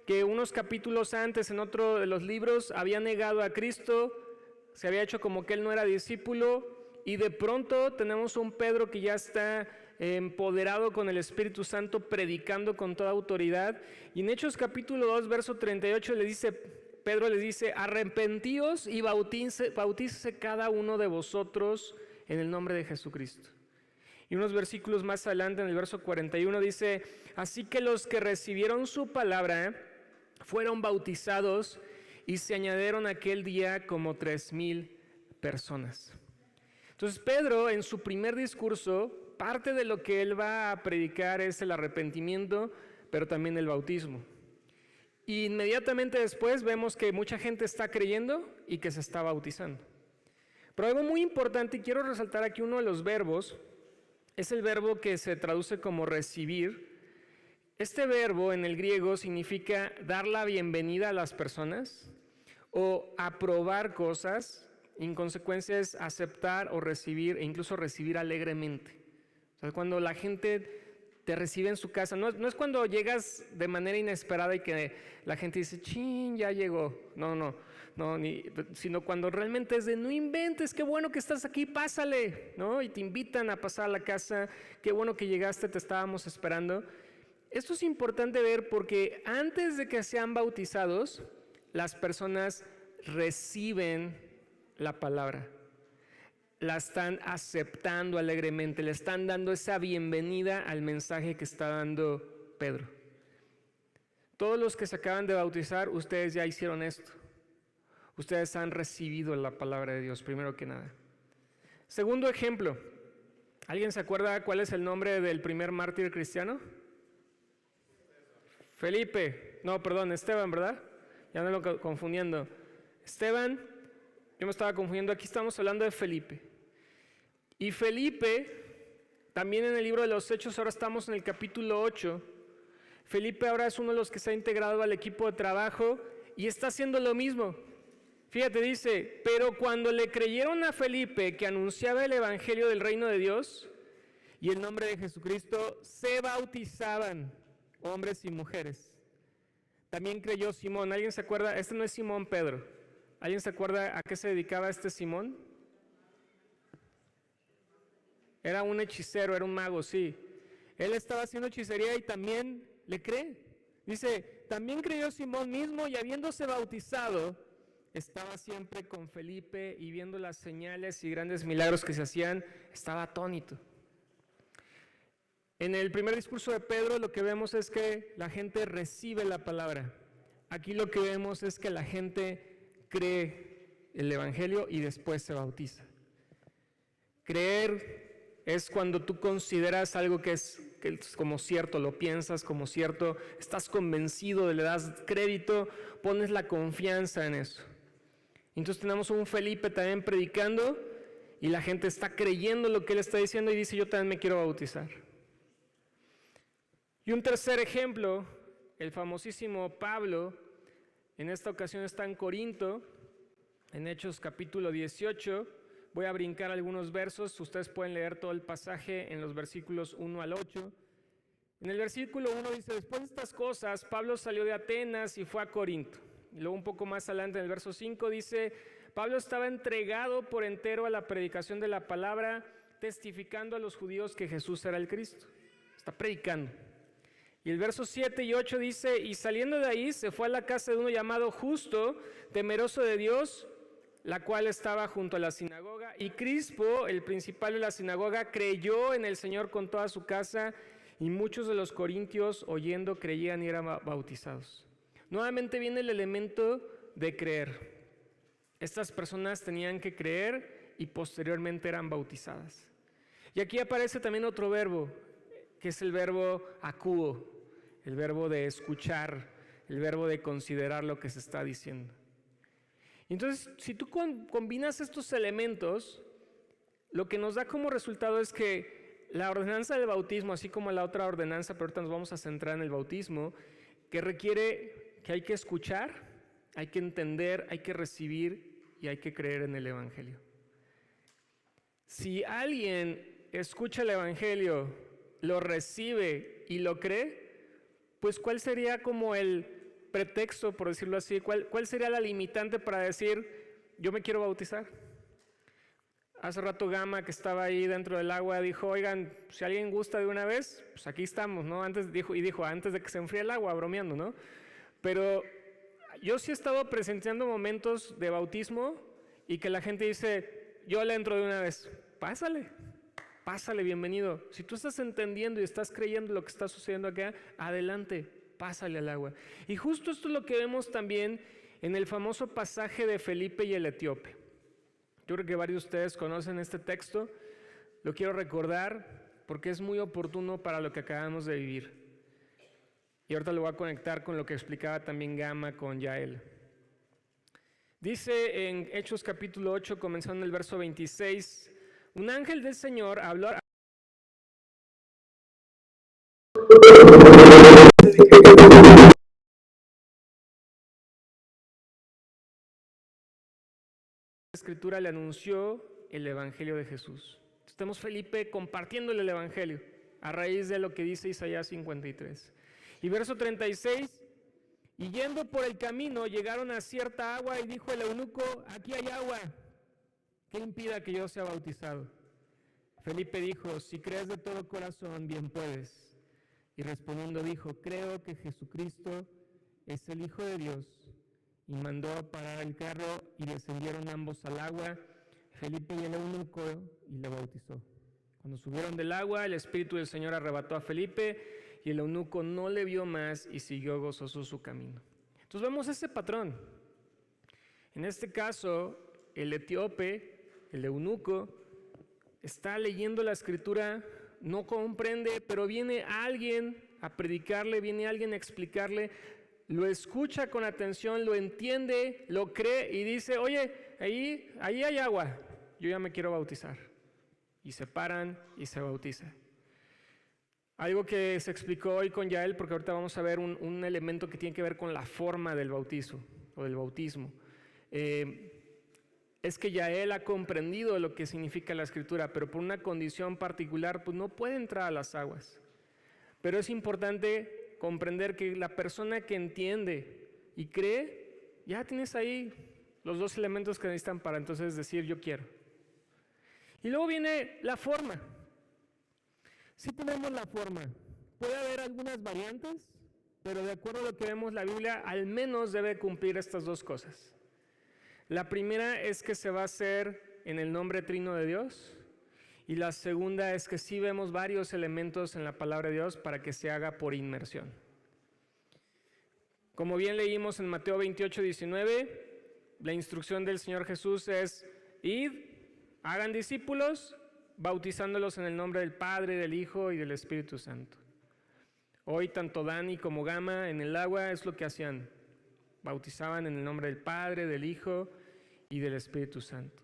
que unos capítulos antes en otro de los libros había negado a Cristo, se había hecho como que él no era discípulo, y de pronto tenemos un Pedro que ya está empoderado con el Espíritu Santo, predicando con toda autoridad. Y en Hechos capítulo 2, verso 38, Pedro les dice: arrepentíos y bautícese cada uno de vosotros en el nombre de Jesucristo. Y unos versículos más adelante, en el verso 41, dice: así que los que recibieron su palabra fueron bautizados, y se añadieron aquel día como 3,000 personas. Entonces Pedro, en su primer discurso, parte de lo que él va a predicar es el arrepentimiento, pero también el bautismo. Y inmediatamente después vemos que mucha gente está creyendo y que se está bautizando. Pero algo muy importante, y quiero resaltar aquí uno de los verbos, es el verbo que se traduce como recibir. Este verbo en el griego significa dar la bienvenida a las personas o aprobar cosas. En consecuencia es aceptar o recibir, e incluso recibir alegremente. O sea, cuando la gente te recibe en su casa. No es cuando llegas de manera inesperada y que la gente dice, chin, ya llegó. No, sino cuando realmente es de, no inventes, qué bueno que estás aquí, pásale, ¿no? Y te invitan a pasar a la casa, qué bueno que llegaste, te estábamos esperando. Esto es importante ver porque antes de que sean bautizados, las personas reciben la palabra. La están aceptando alegremente, le están dando esa bienvenida al mensaje que está dando Pedro. Todos los que se acaban de bautizar, ustedes ya hicieron esto. Ustedes han recibido la palabra de Dios, primero que nada. Segundo ejemplo, ¿alguien se acuerda cuál es el nombre del primer mártir cristiano? Esteban, ¿verdad? Ya me lo confundiendo. Esteban, yo me estaba confundiendo, aquí estamos hablando de Felipe. Y Felipe, también en el libro de los Hechos, ahora estamos en el capítulo 8, Felipe ahora es uno de los que se ha integrado al equipo de trabajo y está haciendo lo mismo. Fíjate, dice, pero cuando le creyeron a Felipe que anunciaba el evangelio del reino de Dios y el nombre de Jesucristo, se bautizaban hombres y mujeres. También creyó Simón. ¿Alguien se acuerda? Este no es Simón Pedro. ¿Alguien se acuerda a qué se dedicaba este Simón? Era un hechicero, era un mago, sí. Él estaba haciendo hechicería y también le cree. Dice, también creyó Simón mismo y habiéndose bautizado, estaba siempre con Felipe y viendo las señales y grandes milagros que se hacían, estaba atónito. En el primer discurso de Pedro lo que vemos es que la gente recibe la palabra. Aquí lo que vemos es que la gente cree el evangelio y después se bautiza. Creer es cuando tú consideras algo que es como cierto, lo piensas como cierto, estás convencido, le das crédito, pones la confianza en eso. Entonces tenemos un Felipe también predicando y la gente está creyendo lo que él está diciendo y dice, yo también me quiero bautizar. Y un tercer ejemplo, el famosísimo Pablo, en esta ocasión está en Corinto, en Hechos capítulo 18, voy a brincar algunos versos, ustedes pueden leer todo el pasaje en los versículos 1 al 8. En el versículo 1 dice, después de estas cosas, Pablo salió de Atenas y fue a Corinto. Y luego un poco más adelante en el verso 5 dice, Pablo estaba entregado por entero a la predicación de la palabra, testificando a los judíos que Jesús era el Cristo. Está predicando. Y el verso 7 y 8 dice, y saliendo de ahí se fue a la casa de uno llamado Justo, temeroso de Dios, la cual estaba junto a la sinagoga, y Crispo, el principal de la sinagoga, creyó en el Señor con toda su casa, y muchos de los corintios, oyendo, creían y eran bautizados. Nuevamente viene el elemento de creer. Estas personas tenían que creer y posteriormente eran bautizadas. Y aquí aparece también otro verbo, que es el verbo akouo, el verbo de escuchar, el verbo de considerar lo que se está diciendo. Entonces, si tú combinas estos elementos, lo que nos da como resultado es que la ordenanza del bautismo, así como la otra ordenanza, pero ahorita nos vamos a centrar en el bautismo, que requiere que hay que escuchar, hay que entender, hay que recibir y hay que creer en el evangelio. Si alguien escucha el evangelio, lo recibe y lo cree, pues ¿cuál sería como el pretexto, por decirlo así? ¿Cuál sería la limitante para decir, yo me quiero bautizar? Hace rato Gama, que estaba ahí dentro del agua, dijo, oigan, si alguien gusta de una vez, pues aquí estamos, ¿no? Antes dijo, antes de que se enfríe el agua, bromeando, ¿no? Pero yo sí he estado presenciando momentos de bautismo y que la gente dice, yo le entro de una vez. Pásale, bienvenido. Si tú estás entendiendo y estás creyendo lo que está sucediendo acá, adelante, pásale al agua. Y justo esto es lo que vemos también en el famoso pasaje de Felipe y el etíope. Yo creo que varios de ustedes conocen este texto, lo quiero recordar porque es muy oportuno para lo que acabamos de vivir. Y ahorita lo voy a conectar con lo que explicaba también Gama con Yael. Dice en Hechos capítulo 8, comenzando en el verso 26, un ángel del Señor habló a la escritura, le anunció el evangelio de Jesús. Entonces tenemos Felipe compartiéndole el evangelio. a raíz de lo que dice Isaías 53. Y verso 36, y yendo por el camino llegaron a cierta agua y dijo el eunuco, aquí hay agua, ¿qué impida que yo sea bautizado? Felipe dijo, si crees de todo corazón, bien puedes. Y respondiendo dijo, creo que Jesucristo es el Hijo de Dios. Y mandó parar el carro y descendieron ambos al agua, Felipe y el eunuco, y le bautizó. Cuando subieron del agua, el Espíritu del Señor arrebató a Felipe y el eunuco no le vio más y siguió gozoso su camino. Entonces vemos ese patrón. En este caso, el etíope, el eunuco, está leyendo la Escritura, no comprende, pero viene alguien a predicarle, viene alguien a explicarle, lo escucha con atención, lo entiende, lo cree y dice, oye, ahí hay agua, yo ya me quiero bautizar. Y se paran y se bautiza. Algo que se explicó hoy con Yael, porque ahorita vamos a ver un elemento que tiene que ver con la forma del bautizo o del bautismo. Es que Yael ha comprendido lo que significa la Escritura, pero por una condición particular, pues no puede entrar a las aguas. Pero es importante comprender que la persona que entiende y cree, ya tienes ahí los dos elementos que necesitan para entonces decir yo quiero. Y luego viene la forma. Sí tenemos la forma. Puede haber algunas variantes, pero de acuerdo a lo que vemos la Biblia, al menos debe cumplir estas dos cosas. La primera es que se va a hacer en el nombre trino de Dios. Y la segunda es que sí vemos varios elementos en la palabra de Dios para que se haga por inmersión. Como bien leímos en Mateo 28:19, la instrucción del Señor Jesús es: id, hagan discípulos, bautizándolos en el nombre del Padre, del Hijo y del Espíritu Santo. Hoy tanto Dani como Gama en el agua es lo que hacían. Bautizaban en el nombre del Padre, del Hijo y del Espíritu Santo.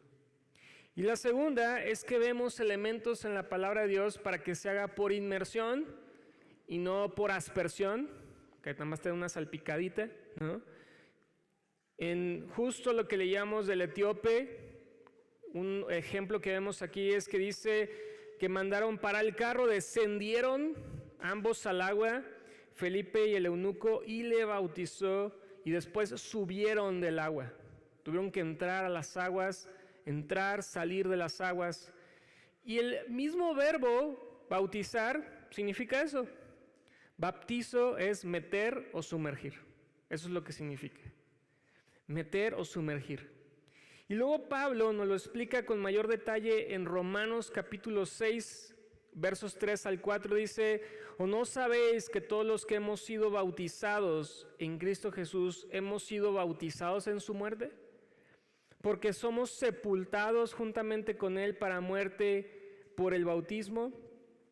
Y la segunda es que vemos elementos en la palabra de Dios para que se haga por inmersión y no por aspersión, que nada más te da una salpicadita, ¿no? En justo lo que leíamos del etíope, un ejemplo que vemos aquí es que dice que mandaron parar el carro, descendieron ambos al agua, Felipe y el eunuco, y le bautizó, y después subieron del agua. Tuvieron que entrar a las aguas, entrar, salir de las aguas. Y el mismo verbo bautizar significa eso. Baptizo es meter o sumergir. Eso es lo que significa. Meter o sumergir. Y luego Pablo nos lo explica con mayor detalle en Romanos capítulo 6, versos 3 al 4, dice: ¿o no sabéis que todos los que hemos sido bautizados en Cristo Jesús hemos sido bautizados en su muerte? Porque somos sepultados juntamente con Él para muerte por el bautismo,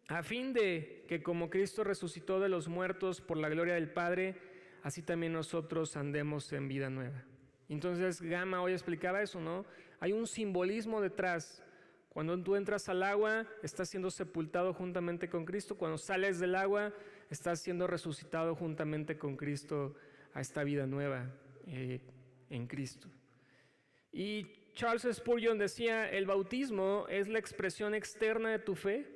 a fin de que como Cristo resucitó de los muertos por la gloria del Padre, así también nosotros andemos en vida nueva. Entonces Gama hoy explicaba eso, ¿no? Hay un simbolismo detrás. Cuando tú entras al agua, estás siendo sepultado juntamente con Cristo. Cuando sales del agua, estás siendo resucitado juntamente con Cristo a esta vida nueva en Cristo. Y Charles Spurgeon decía: el bautismo es la expresión externa de tu fe.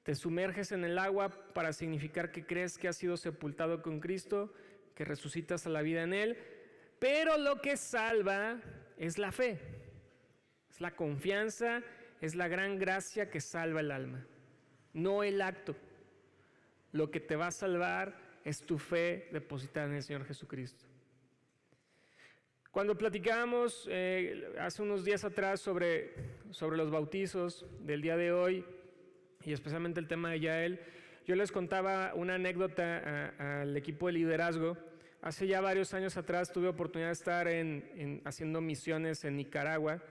Te sumerges en el agua para significar que crees que has sido sepultado con Cristo, que resucitas a la vida en Él. Pero lo que salva es la fe, es la confianza, es la gran gracia que salva el alma, no el acto. Lo que te va a salvar es tu fe depositada en el Señor Jesucristo. Cuando platicábamos hace unos días atrás sobre los bautizos del día de hoy, y especialmente el tema de Yael, yo les contaba una anécdota al equipo de liderazgo. Hace ya varios años atrás tuve oportunidad de estar haciendo misiones en Nicaragua.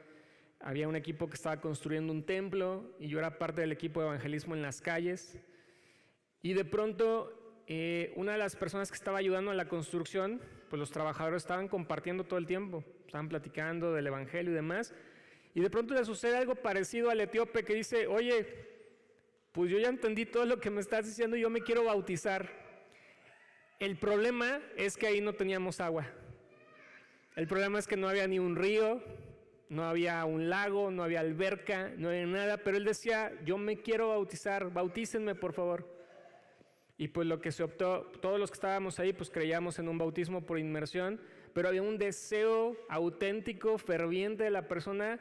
Había un equipo que estaba construyendo un templo y yo era parte del equipo de evangelismo en las calles. Y de pronto una de las personas que estaba ayudando en la construcción, pues los trabajadores estaban compartiendo todo el tiempo, estaban platicando del evangelio y demás. Y de pronto le sucede algo parecido al etíope que dice: oye, pues yo ya entendí todo lo que me estás diciendo y yo me quiero bautizar. El problema es que ahí no teníamos agua. El problema es que no había ni un río, no había un lago, no había alberca, no había nada, pero él decía, yo me quiero bautizar, bautícenme por favor. Y pues lo que se optó, todos los que estábamos ahí, pues creíamos en un bautismo por inmersión, pero había un deseo auténtico, ferviente de la persona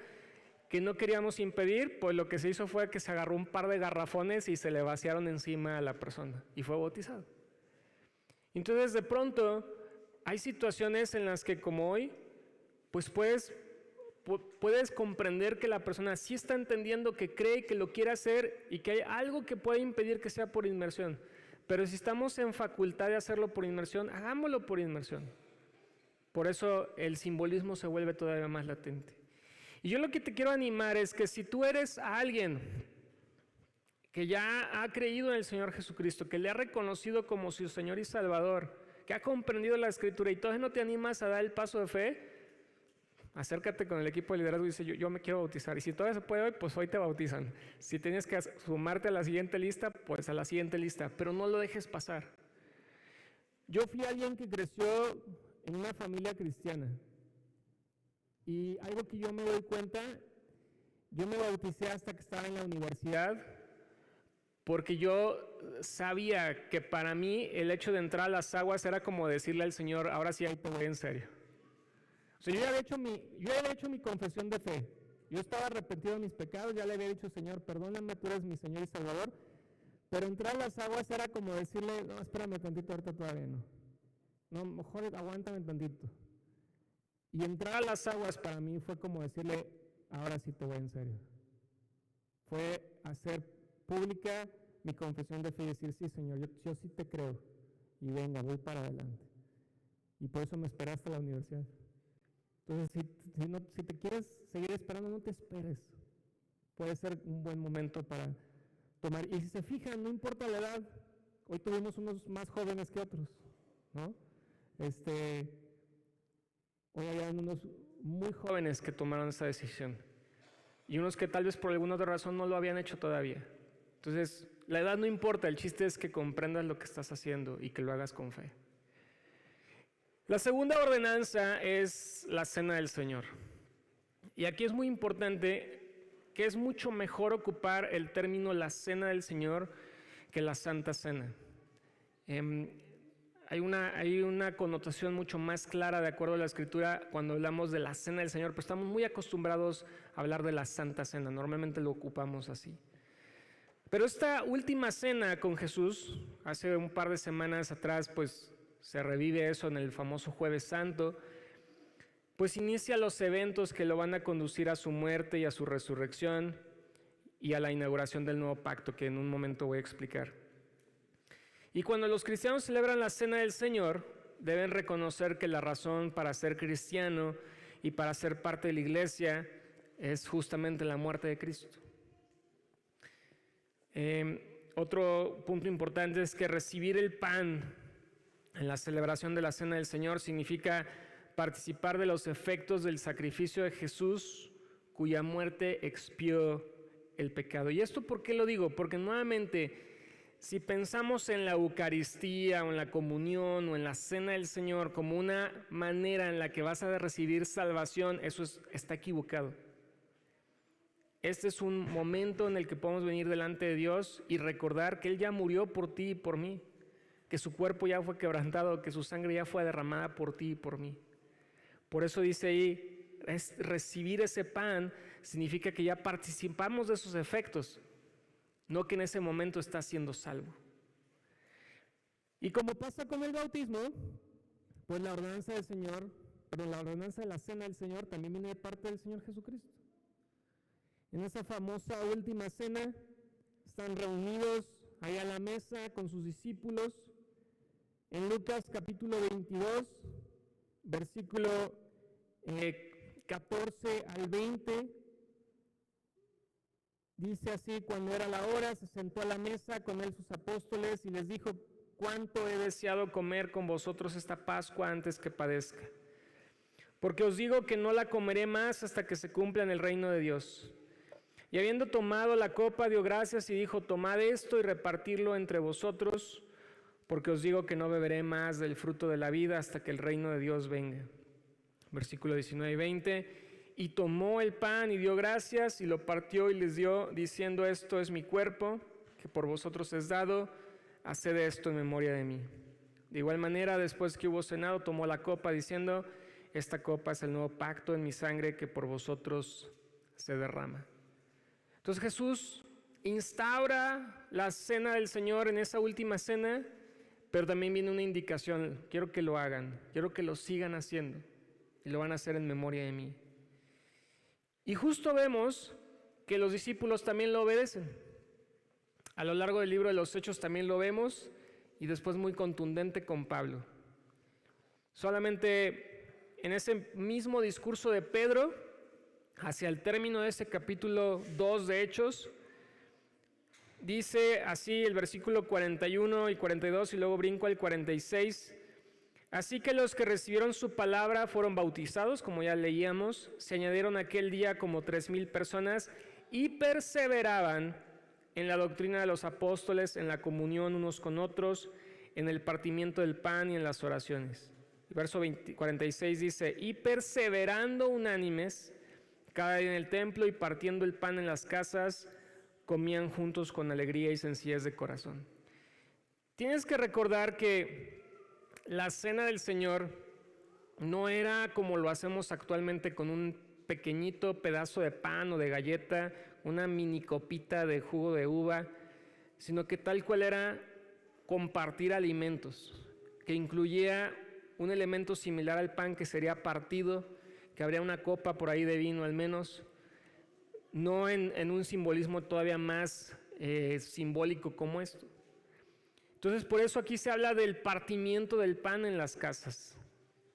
que no queríamos impedir, pues lo que se hizo fue que se agarró un par de garrafones y se le vaciaron encima a la persona y fue bautizado. Entonces de pronto hay situaciones en las que como hoy, pues puedes comprender que la persona sí está entendiendo, que cree, que lo quiere hacer y que hay algo que puede impedir que sea por inmersión. Pero si estamos en facultad de hacerlo por inmersión, hagámoslo por inmersión. Por eso el simbolismo se vuelve todavía más latente. Y yo lo que te quiero animar es que si tú eres alguien que ya ha creído en el Señor Jesucristo, que le ha reconocido como su Señor y Salvador, que ha comprendido la Escritura y todavía no te animas a dar el paso de fe, acércate con el equipo de liderazgo y dice, yo me quiero bautizar. Y si todavía se puede hoy, pues hoy te bautizan. Si tienes que sumarte a la siguiente lista, pues a la siguiente lista, pero no lo dejes pasar. Yo fui alguien que creció en una familia cristiana. Y algo que yo me doy cuenta, yo me bauticé hasta que estaba en la universidad, porque yo sabía que para mí el hecho de entrar a las aguas era como decirle al Señor, ahora sí ahí te voy en serio. O sea, yo ya había hecho mi confesión de fe. Yo estaba arrepentido de mis pecados, ya le había dicho, Señor, perdóname, tú eres mi Señor y Salvador. Pero entrar a las aguas era como decirle, no, espérame tantito, ahorita todavía no. No, mejor aguántame tantito. Y entrar a las aguas para mí fue como decirle, ahora sí te voy en serio. Fue hacer pública mi confesión de fe y decir, sí, Señor, yo sí te creo. Y venga, voy para adelante. Y por eso me esperé hasta la universidad. Entonces, si te quieres seguir esperando, no te esperes. Puede ser un buen momento para tomar. Y si se fijan, no importa la edad. Hoy tuvimos unos más jóvenes que otros, ¿no? Hoy hay unos muy jóvenes que tomaron esa decisión. Y unos que tal vez por alguna otra razón no lo habían hecho todavía. Entonces, la edad no importa. El chiste es que comprendas lo que estás haciendo y que lo hagas con fe. La segunda ordenanza es la cena del Señor. Y aquí es muy importante que es mucho mejor ocupar el término la cena del Señor que la Santa Cena. Hay una connotación mucho más clara de acuerdo a la Escritura cuando hablamos de la cena del Señor, pero estamos muy acostumbrados a hablar de la Santa Cena, normalmente lo ocupamos así. Pero esta última cena con Jesús, hace un par de semanas atrás, pues se revive eso en el famoso Jueves Santo, pues inicia los eventos que lo van a conducir a su muerte y a su resurrección y a la inauguración del nuevo pacto, que en un momento voy a explicar. Y cuando los cristianos celebran la Cena del Señor, deben reconocer que la razón para ser cristiano y para ser parte de la iglesia es justamente la muerte de Cristo. Otro punto importante es que recibir el pan en la celebración de la Cena del Señor significa participar de los efectos del sacrificio de Jesús, cuya muerte expió el pecado. ¿Y esto por qué lo digo? Porque nuevamente, si pensamos en la Eucaristía o en la comunión o en la Cena del Señor como una manera en la que vas a recibir salvación, eso está equivocado. Este es un momento en el que podemos venir delante de Dios y recordar que Él ya murió por ti y por mí, que su cuerpo ya fue quebrantado, que su sangre ya fue derramada por ti y por mí. Por eso dice ahí, recibir ese pan significa que ya participamos de esos efectos, no que en ese momento estás siendo salvo. Y como pasa con el bautismo, pues la ordenanza del Señor, pero la ordenanza de la Cena del Señor también viene de parte del Señor Jesucristo. En esa famosa última cena están reunidos ahí a la mesa con sus discípulos. En Lucas capítulo 22, versículo 14 al 20, dice así: cuando era la hora, se sentó a la mesa con él sus apóstoles y les dijo: cuánto he deseado comer con vosotros esta Pascua antes que padezca. Porque os digo que no la comeré más hasta que se cumpla en el reino de Dios. Y habiendo tomado la copa, dio gracias y dijo: tomad esto y repartirlo entre vosotros, porque os digo que no beberé más del fruto de la vida hasta que el reino de Dios venga. Versículo 19 y 20. y tomó el pan y dio gracias y lo partió y les dio, diciendo: esto es mi cuerpo, que por vosotros es dado, haced esto en memoria de mí. De igual manera, después que hubo cenado, tomó la copa, diciendo: esta copa es el nuevo pacto en mi sangre, que por vosotros se derrama. Entonces Jesús instaura la cena del Señor en esa última cena, pero también viene una indicación: quiero que lo hagan, quiero que lo sigan haciendo, y lo van a hacer en memoria de mí. Y justo vemos que los discípulos también lo obedecen. A lo largo del libro de los Hechos también lo vemos, y después muy contundente con Pablo. Solamente en ese mismo discurso de Pedro, hacia el término de ese capítulo 2 de Hechos, dice así el versículo 41 y 42, y luego brinco al 46. Así que los que recibieron su palabra fueron bautizados, como ya leíamos. Se añadieron aquel día como 3,000 personas y perseveraban en la doctrina de los apóstoles, en la comunión unos con otros, en el partimiento del pan y en las oraciones. El verso 46 dice: y perseverando unánimes cada día en el templo y partiendo el pan en las casas, comían juntos con alegría y sencillez de corazón. Tienes que recordar que la cena del Señor no era como lo hacemos actualmente, con un pequeñito pedazo de pan o de galleta, una mini copita de jugo de uva, sino que tal cual era compartir alimentos, que incluía un elemento similar al pan, que sería partido, que habría una copa por ahí de vino al menos, no en un simbolismo todavía más simbólico como esto. Entonces, por eso aquí se habla del partimiento del pan en las casas,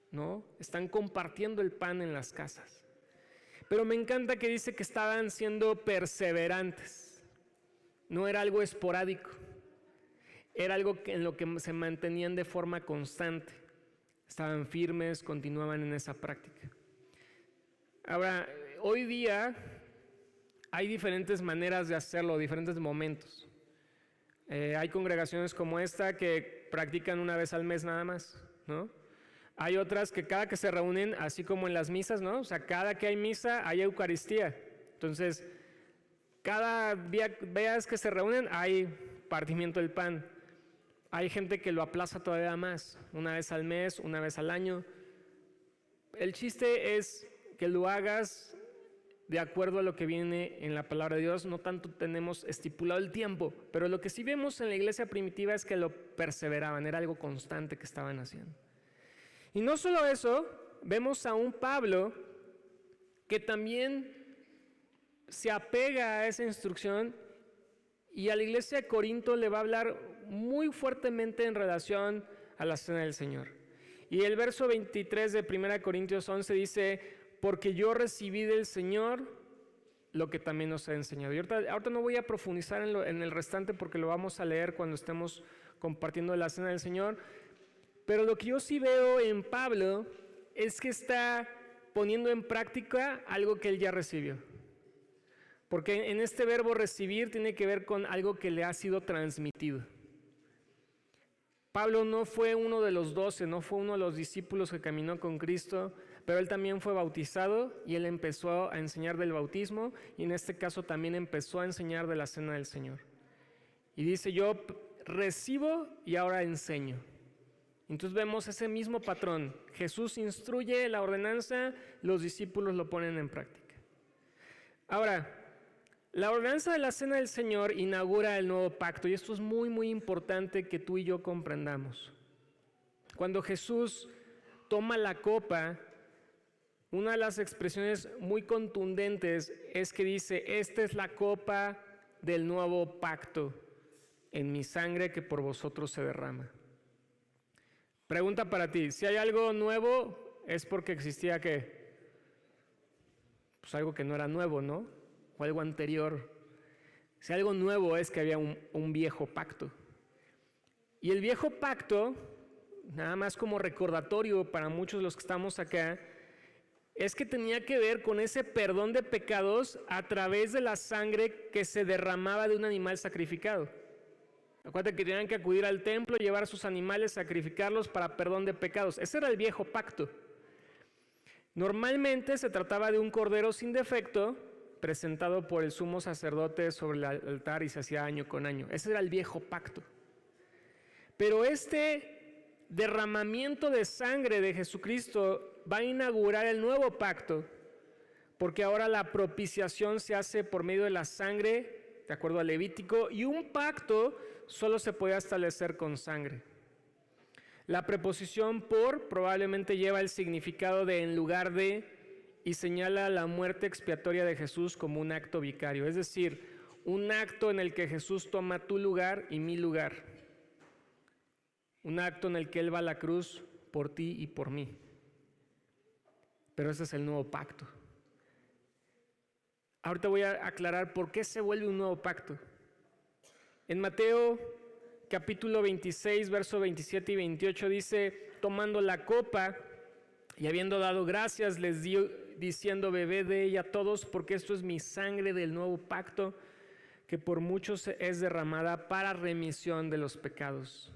¿no? Están compartiendo el pan en las casas. Pero me encanta que dice que estaban siendo perseverantes. No era algo esporádico, era algo en lo que se mantenían de forma constante. Estaban firmes, continuaban en esa práctica. Ahora, hoy día hay diferentes maneras de hacerlo, diferentes momentos. Hay congregaciones como esta que practican una vez al mes nada más, ¿no? Hay otras que cada que se reúnen, así como en las misas, ¿no? O sea, cada que hay misa hay Eucaristía. Entonces, cada día veas que se reúnen, hay partimiento del pan. Hay gente que lo aplaza todavía más, una vez al mes, una vez al año. El chiste es que lo hagas de acuerdo a lo que viene en la palabra de Dios. No tanto tenemos estipulado el tiempo, pero lo que sí vemos en la iglesia primitiva es que lo perseveraban, era algo constante que estaban haciendo. Y no solo eso, vemos a un Pablo que también se apega a esa instrucción, y a la iglesia de Corinto le va a hablar muy fuertemente en relación a la cena del Señor. Y el verso 23 de 1 Corintios 11 dice: porque yo recibí del Señor lo que también os he enseñado. Y ahorita no voy a profundizar en el restante, porque lo vamos a leer cuando estemos compartiendo la cena del Señor. Pero lo que yo sí veo en Pablo es que está poniendo en práctica algo que él ya recibió. Porque en este verbo recibir tiene que ver con algo que le ha sido transmitido. Pablo no fue uno de los 12, no fue uno de los discípulos que caminó con Cristo, pero él también fue bautizado y él empezó a enseñar del bautismo, y en este caso también empezó a enseñar de la cena del Señor. Y dice: yo recibo y ahora enseño. Entonces vemos ese mismo patrón. Jesús instruye la ordenanza, los discípulos lo ponen en práctica. Ahora, la ordenanza de la cena del Señor inaugura el nuevo pacto, y esto es muy, muy importante que tú y yo comprendamos. Cuando Jesús toma la copa, una de las expresiones muy contundentes es que dice: esta es la copa del nuevo pacto en mi sangre, que por vosotros se derrama. Pregunta para ti: si hay algo nuevo, es porque existía ¿qué? Pues algo que no era nuevo, ¿no? O algo anterior. Si algo nuevo, es que había un viejo pacto. Y el viejo pacto, nada más como recordatorio para muchos de los que estamos acá, es que tenía que ver con ese perdón de pecados a través de la sangre que se derramaba de un animal sacrificado. Acuérdate que tenían que acudir al templo, llevar sus animales, sacrificarlos para perdón de pecados. Ese era el viejo pacto. Normalmente se trataba de un cordero sin defecto, presentado por el sumo sacerdote sobre el altar y se hacía año con año. Ese era el viejo pacto. Pero este derramamiento de sangre de Jesucristo va a inaugurar el nuevo pacto, porque ahora la propiciación se hace por medio de la sangre, de acuerdo al Levítico, y un pacto solo se puede establecer con sangre. La preposición por probablemente lleva el significado de en lugar de y señala la muerte expiatoria de Jesús como un acto vicario, es decir, un acto en el que Jesús toma tu lugar y mi lugar, un acto en el que Él va a la cruz por ti y por mí. Pero ese es el nuevo pacto. Ahorita voy a aclarar por qué se vuelve un nuevo pacto. En Mateo capítulo 26, verso 27 y 28 dice, tomando la copa y habiendo dado gracias, les dio diciendo, bebed de ella todos, porque esto es mi sangre del nuevo pacto, que por muchos es derramada para remisión de los pecados.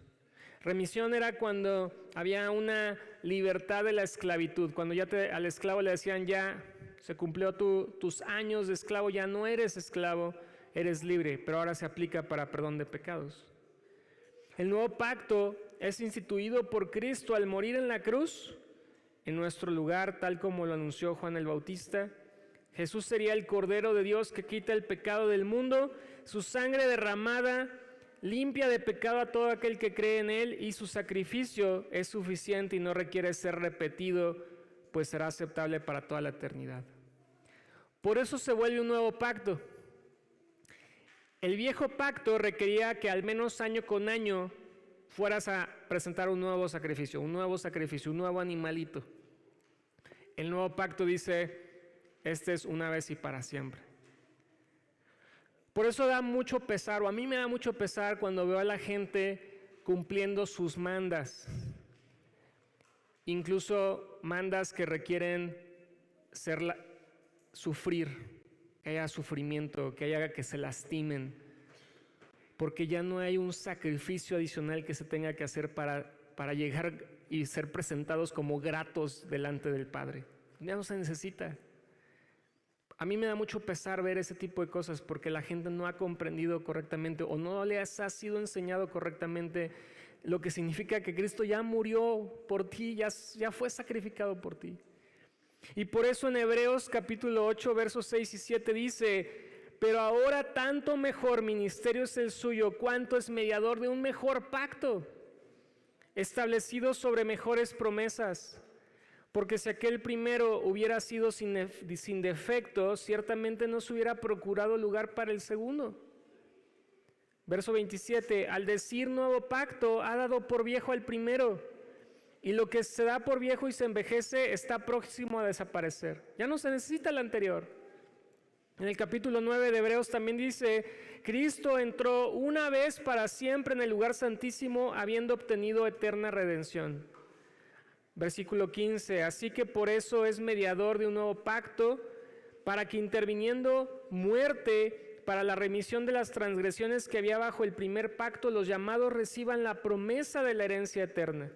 Remisión era cuando había una libertad de la esclavitud, cuando ya al esclavo le decían, ya se cumplió tus años de esclavo, ya no eres esclavo, eres libre, pero ahora se aplica para perdón de pecados. El nuevo pacto es instituido por Cristo al morir en la cruz, en nuestro lugar, tal como lo anunció Juan el Bautista. Jesús sería el Cordero de Dios que quita el pecado del mundo, su sangre derramada limpia de pecado a todo aquel que cree en Él, y su sacrificio es suficiente y no requiere ser repetido, pues será aceptable para toda la eternidad. Por eso se vuelve un nuevo pacto. El viejo pacto requería que al menos año con año fueras a presentar un nuevo sacrificio, un nuevo animalito. El nuevo pacto dice, este es una vez y para siempre. Por eso da mucho pesar, o a mí me da mucho pesar cuando veo a la gente cumpliendo sus mandas, incluso mandas que requieren sufrir, que haya sufrimiento, que haya que se lastimen, porque ya no hay un sacrificio adicional que se tenga que hacer para llegar y ser presentados como gratos delante del Padre. Ya no se necesita. A mí me da mucho pesar ver ese tipo de cosas porque la gente no ha comprendido correctamente o no les ha sido enseñado correctamente lo que significa que Cristo ya murió por ti, ya fue sacrificado por ti. Y por eso en Hebreos capítulo 8, versos 6 y 7 dice, pero ahora tanto mejor ministerio es el suyo, cuanto es mediador de un mejor pacto, establecido sobre mejores promesas. Porque si aquel primero hubiera sido sin defecto, ciertamente no se hubiera procurado lugar para el segundo. Verso 27, al decir nuevo pacto, ha dado por viejo al primero, y lo que se da por viejo y se envejece está próximo a desaparecer. Ya no se necesita el anterior. En el capítulo 9 de Hebreos también dice, Cristo entró una vez para siempre en el lugar santísimo, habiendo obtenido eterna redención. Versículo 15, así que por eso es mediador de un nuevo pacto, para que interviniendo muerte para la remisión de las transgresiones que había bajo el primer pacto, los llamados reciban la promesa de la herencia eterna.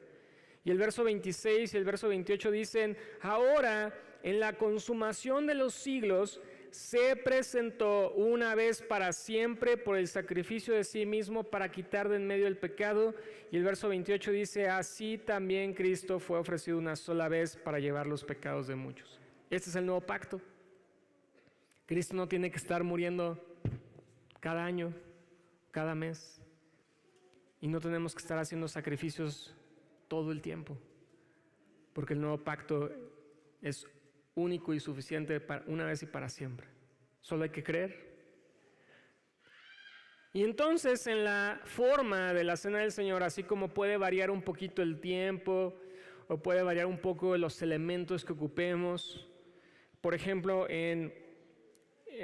Y el verso 26 y el verso 28 dicen, ahora en la consumación de los siglos se presentó una vez para siempre por el sacrificio de sí mismo para quitar de en medio el pecado. Y el verso 28 dice, así también Cristo fue ofrecido una sola vez para llevar los pecados de muchos. Este es el nuevo pacto. Cristo no tiene que estar muriendo cada año, cada mes. Y no tenemos que estar haciendo sacrificios todo el tiempo. Porque el nuevo pacto es único y suficiente para una vez y para siempre. Solo hay que creer. Y entonces en la forma de la cena del Señor, así como puede variar un poquito el tiempo o puede variar un poco los elementos que ocupemos, por ejemplo, en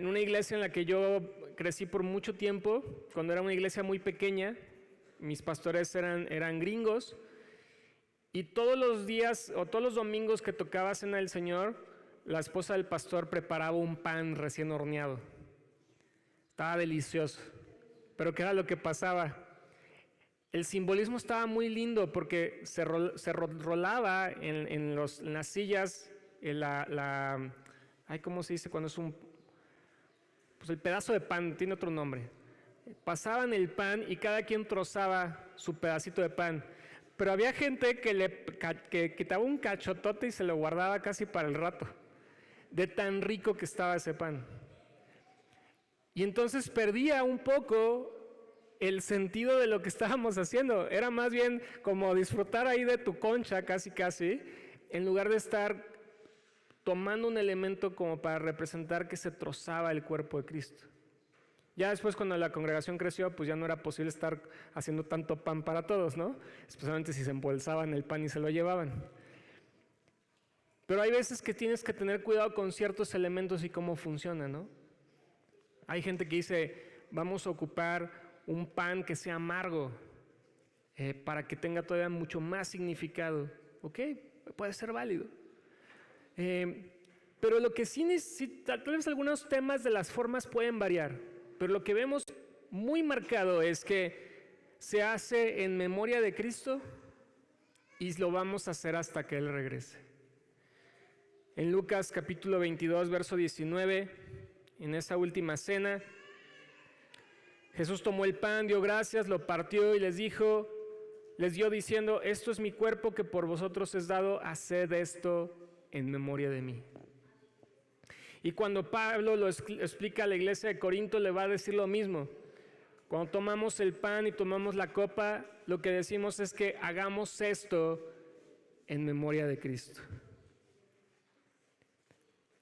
una iglesia en la que yo crecí por mucho tiempo, cuando era una iglesia muy pequeña, mis pastores eran gringos, y todos los días o todos los domingos que tocaba cena del Señor, la esposa del pastor preparaba un pan recién horneado. Estaba delicioso. Pero ¿qué era lo que pasaba? El simbolismo estaba muy lindo porque se rolaba en las sillas ¿cómo se dice cuando es pues el pedazo de pan? Tiene otro nombre. Pasaban el pan y cada quien trozaba su pedacito de pan. Pero había gente que quitaba un cachotote y se lo guardaba casi para el rato, de tan rico que estaba ese pan. Y entonces perdía un poco el sentido de lo que estábamos haciendo. Era más bien como disfrutar ahí de tu concha, casi, en lugar de estar tomando un elemento como para representar que se trozaba el cuerpo de Cristo. Ya después, cuando la congregación creció, pues ya no era posible estar haciendo tanto pan para todos, ¿no? Especialmente si se embolsaban el pan y se lo llevaban. Pero hay veces que tienes que tener cuidado con ciertos elementos y cómo funcionan, ¿no? Hay gente que dice, vamos a ocupar un pan que sea amargo para que tenga todavía mucho más significado. Ok, puede ser válido. Pero lo que sí necesita, tal vez algunos temas de las formas pueden variar. Pero lo que vemos muy marcado es que se hace en memoria de Cristo y lo vamos a hacer hasta que Él regrese. En Lucas capítulo 22, verso 19, en esa última cena, Jesús tomó el pan, dio gracias, lo partió y les dio diciendo, esto es mi cuerpo que por vosotros es dado, haced esto en memoria de mí. Y cuando Pablo lo explica a la iglesia de Corinto, le va a decir lo mismo. Cuando tomamos el pan y tomamos la copa, lo que decimos es que hagamos esto en memoria de Cristo.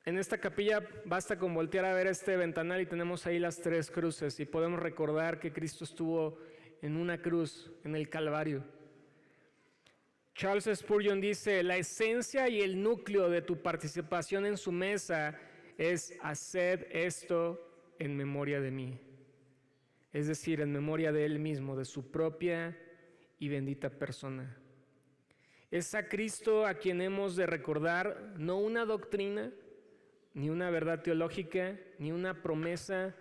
En esta capilla basta con voltear a ver este ventanal y tenemos ahí las 3 cruces y podemos recordar que Cristo estuvo en una cruz, en el Calvario. Charles Spurgeon dice, la esencia y el núcleo de tu participación en su mesa es hacer esto en memoria de mí. Es decir, en memoria de Él mismo, de su propia y bendita persona. Es a Cristo a quien hemos de recordar, no una doctrina, ni una verdad teológica, ni una promesa,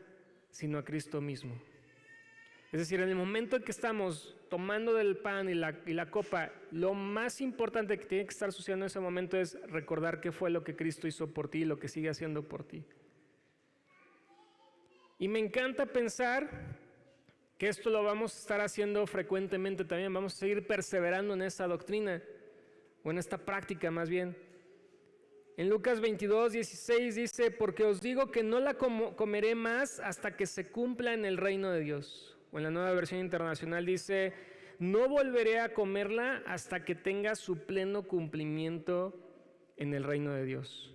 sino a Cristo mismo. Es decir, en el momento en que estamos tomando del pan y la copa, lo más importante que tiene que estar sucediendo en ese momento es recordar qué fue lo que Cristo hizo por ti y lo que sigue haciendo por ti. Y me encanta pensar que esto lo vamos a estar haciendo frecuentemente también, vamos a seguir perseverando en esta doctrina, o en esta práctica más bien. En Lucas 22, 16 dice, porque os digo que no la comeré más hasta que se cumpla en el reino de Dios. O en la Nueva Versión Internacional dice, no volveré a comerla hasta que tenga su pleno cumplimiento en el reino de Dios.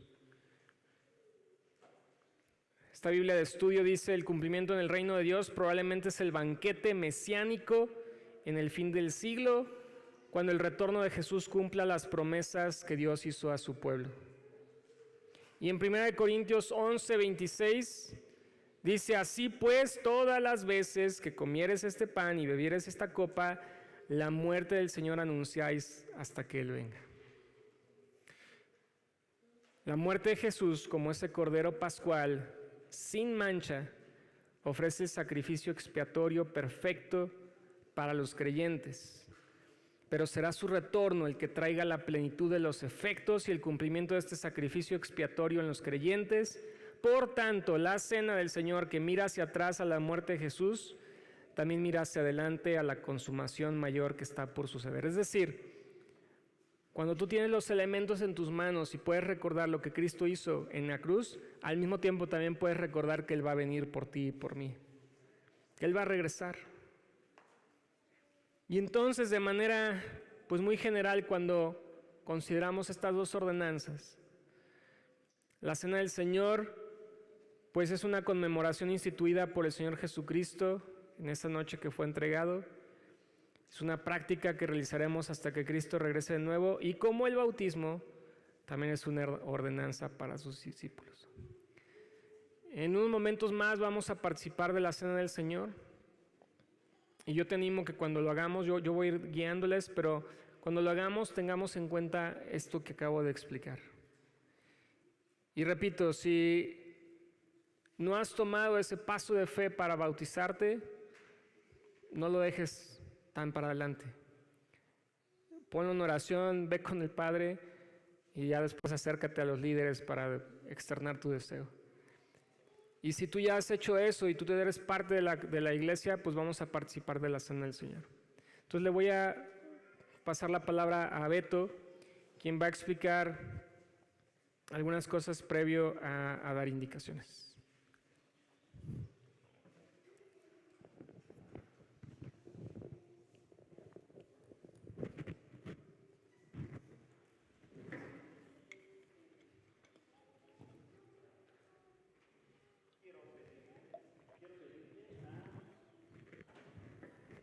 Esta Biblia de estudio dice, el cumplimiento en el reino de Dios probablemente es el banquete mesiánico en el fin del siglo, cuando el retorno de Jesús cumpla las promesas que Dios hizo a su pueblo. Y en 1 Corintios 11, 26 dice, así pues, todas las veces que comieres este pan y bebieres esta copa, la muerte del Señor anunciáis hasta que Él venga. La muerte de Jesús, como ese cordero pascual, sin mancha, ofrece el sacrificio expiatorio perfecto para los creyentes. Pero será su retorno el que traiga la plenitud de los efectos y el cumplimiento de este sacrificio expiatorio en los creyentes. Por tanto, la cena del Señor que mira hacia atrás a la muerte de Jesús, también mira hacia adelante a la consumación mayor que está por suceder. Es decir, cuando tú tienes los elementos en tus manos y puedes recordar lo que Cristo hizo en la cruz, al mismo tiempo también puedes recordar que Él va a venir por ti y por mí. Que Él va a regresar. Y entonces, de manera pues muy general, cuando consideramos estas dos ordenanzas, la Cena del Señor pues es una conmemoración instituida por el Señor Jesucristo en esta noche que fue entregado. Es una práctica que realizaremos hasta que Cristo regrese de nuevo, y como el bautismo también es una ordenanza para sus discípulos. En unos momentos más vamos a participar de la Cena del Señor. Y yo te animo que cuando lo hagamos, yo voy a ir guiándoles, pero cuando lo hagamos tengamos en cuenta esto que acabo de explicar. Y repito, si no has tomado ese paso de fe para bautizarte, no lo dejes tan para adelante. Ponlo en oración, ve con el Padre y ya después acércate a los líderes para externar tu deseo. Y si tú ya has hecho eso y tú eres parte de la iglesia, pues vamos a participar de la cena del Señor. Entonces le voy a pasar la palabra a Beto, quien va a explicar algunas cosas previo a dar indicaciones.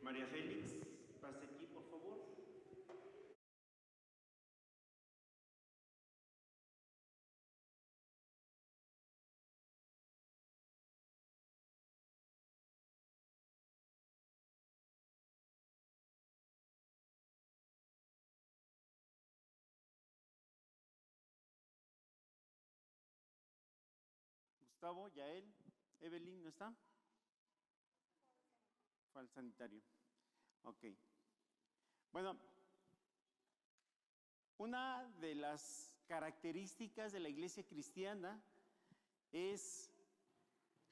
María Félix, pase aquí, por favor. Gustavo, Yael, Evelyn, ¿no está? Fue al sanitario. Ok. Bueno, una de las características de la iglesia cristiana es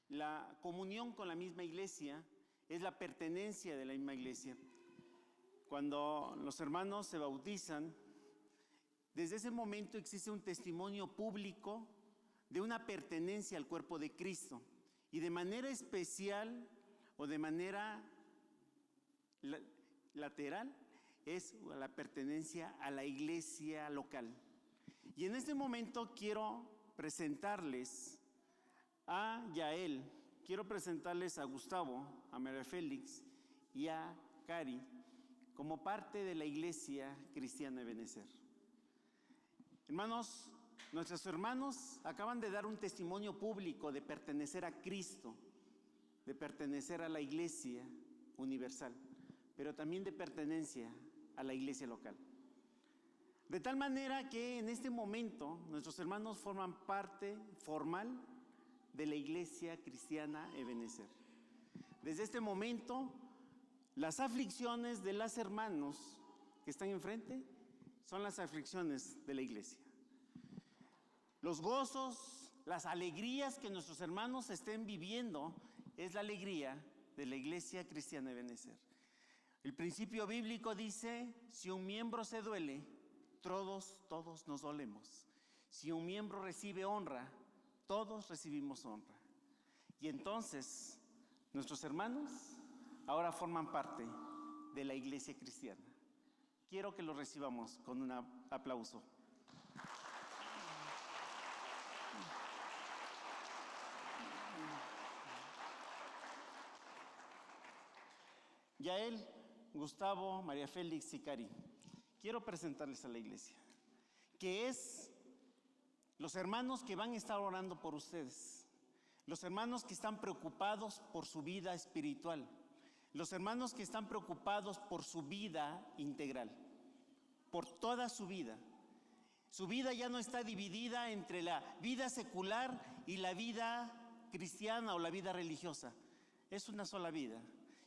la comunión con la misma iglesia, es la pertenencia de la misma iglesia. Cuando los hermanos se bautizan, desde ese momento existe un testimonio público de una pertenencia al cuerpo de Cristo, y de manera especial o de manera lateral es la pertenencia a la iglesia local. Y en este momento quiero presentarles a Yael, quiero presentarles a Gustavo, a María Félix y a Cari como parte de la iglesia cristiana Ebenezer. Hermanos, nuestros hermanos acaban de dar un testimonio público de pertenecer a Cristo, de pertenecer a la iglesia universal, pero también de pertenencia a la iglesia local. De tal manera que en este momento nuestros hermanos forman parte formal de la iglesia cristiana Ebenezer. Desde este momento, las aflicciones de los hermanos que están enfrente son las aflicciones de la iglesia. Los gozos, las alegrías que nuestros hermanos estén viviendo es la alegría de la iglesia cristiana Ebenezer. El principio bíblico dice: si un miembro se duele, todos nos dolemos. Si un miembro recibe honra, todos recibimos honra. Y entonces, nuestros hermanos ahora forman parte de la iglesia cristiana. Quiero que los recibamos con un aplauso. Yael, Gustavo, María Félix y Cari, quiero presentarles a la iglesia, que es los hermanos que van a estar orando por ustedes, los hermanos que están preocupados por su vida espiritual, los hermanos que están preocupados por su vida integral, por toda su vida. Su vida ya no está dividida entre la vida secular y la vida cristiana o la vida religiosa. Es una sola vida.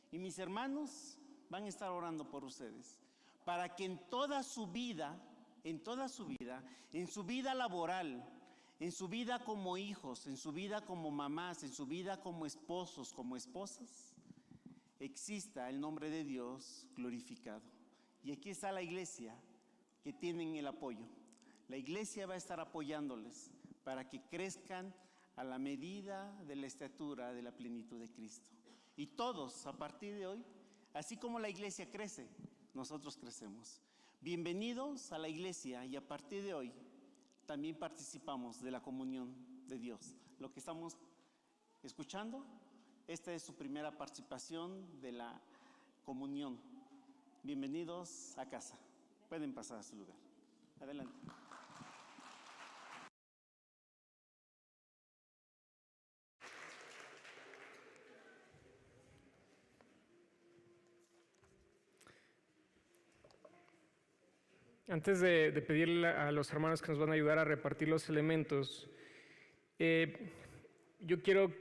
Y mis hermanos van a estar orando por ustedes, para que en toda su vida, en su vida laboral, en su vida como hijos, en su vida como mamás, en su vida como esposos, como esposas, exista el nombre de Dios glorificado. Y aquí está la iglesia que tienen el apoyo. La iglesia va a estar apoyándoles para que crezcan a la medida de la estatura de la plenitud de Cristo. Y todos, a partir de hoy, así como la iglesia crece, nosotros crecemos. Bienvenidos a la iglesia, y a partir de hoy también participamos de la comunión de Dios. Lo que estamos escuchando, esta es su primera participación de la comunión. Bienvenidos a casa. Pueden pasar a su lugar. Adelante. Antes de pedirle a los hermanos que nos van a ayudar a repartir los elementos, yo quiero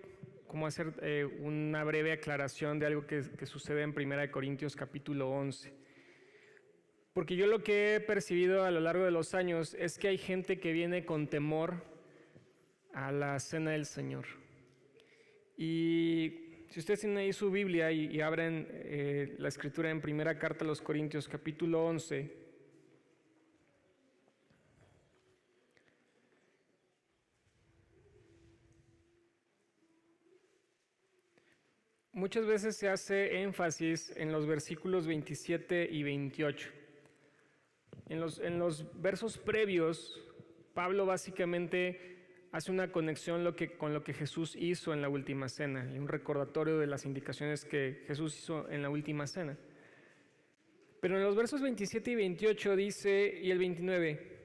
como hacer una breve aclaración de algo que sucede en 1 Corintios capítulo 11. Porque yo lo que he percibido a lo largo de los años es que hay gente que viene con temor a la cena del Señor. Y si ustedes tienen ahí su Biblia y abren la escritura en primera carta a los Corintios, capítulo 11, muchas veces se hace énfasis en los versículos 27 y 28. En los versos previos, Pablo básicamente hace una conexión con lo que Jesús hizo en la última cena, y un recordatorio de las indicaciones que Jesús hizo en la última cena. Pero en los versos 27 y 28 dice, y el 29,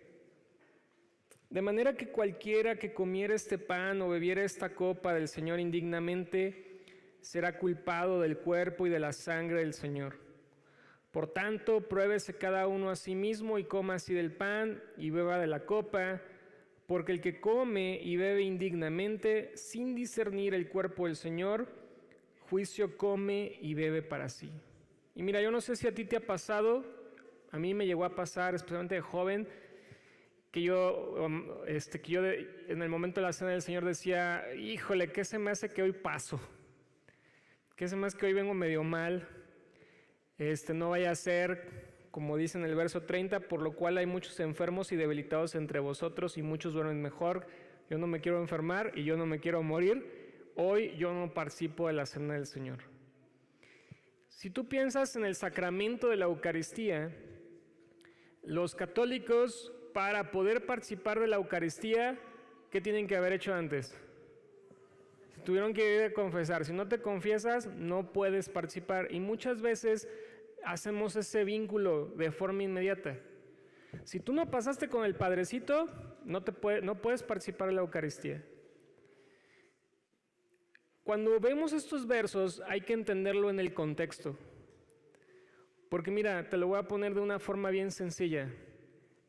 de manera que cualquiera que comiera este pan o bebiera esta copa del Señor indignamente, será culpado del cuerpo y de la sangre del Señor. Por tanto, pruébese cada uno a sí mismo y coma así del pan y beba de la copa, porque el que come y bebe indignamente, sin discernir el cuerpo del Señor, juicio come y bebe para sí. Y mira, yo no sé si a ti te ha pasado, a mí me llegó a pasar, especialmente de joven, que yo en el momento de la cena del Señor decía, híjole, ¿qué se me hace que hoy paso? ¿Qué se me hace que hoy vengo medio mal? No vaya a ser, como dice en el verso 30, por lo cual hay muchos enfermos y debilitados entre vosotros y muchos duermen mejor. Yo no me quiero enfermar y yo no me quiero morir. Hoy yo no participo de la cena del Señor. Si tú piensas en el sacramento de la Eucaristía, los católicos, para poder participar de la Eucaristía, ¿qué tienen que haber hecho antes? Tuvieron que ir a confesar. Si no te confiesas, no puedes participar. Y muchas veces hacemos ese vínculo de forma inmediata. Si tú no pasaste con el Padrecito, no puedes participar en la Eucaristía. Cuando vemos estos versos, hay que entenderlo en el contexto. Porque mira, te lo voy a poner de una forma bien sencilla.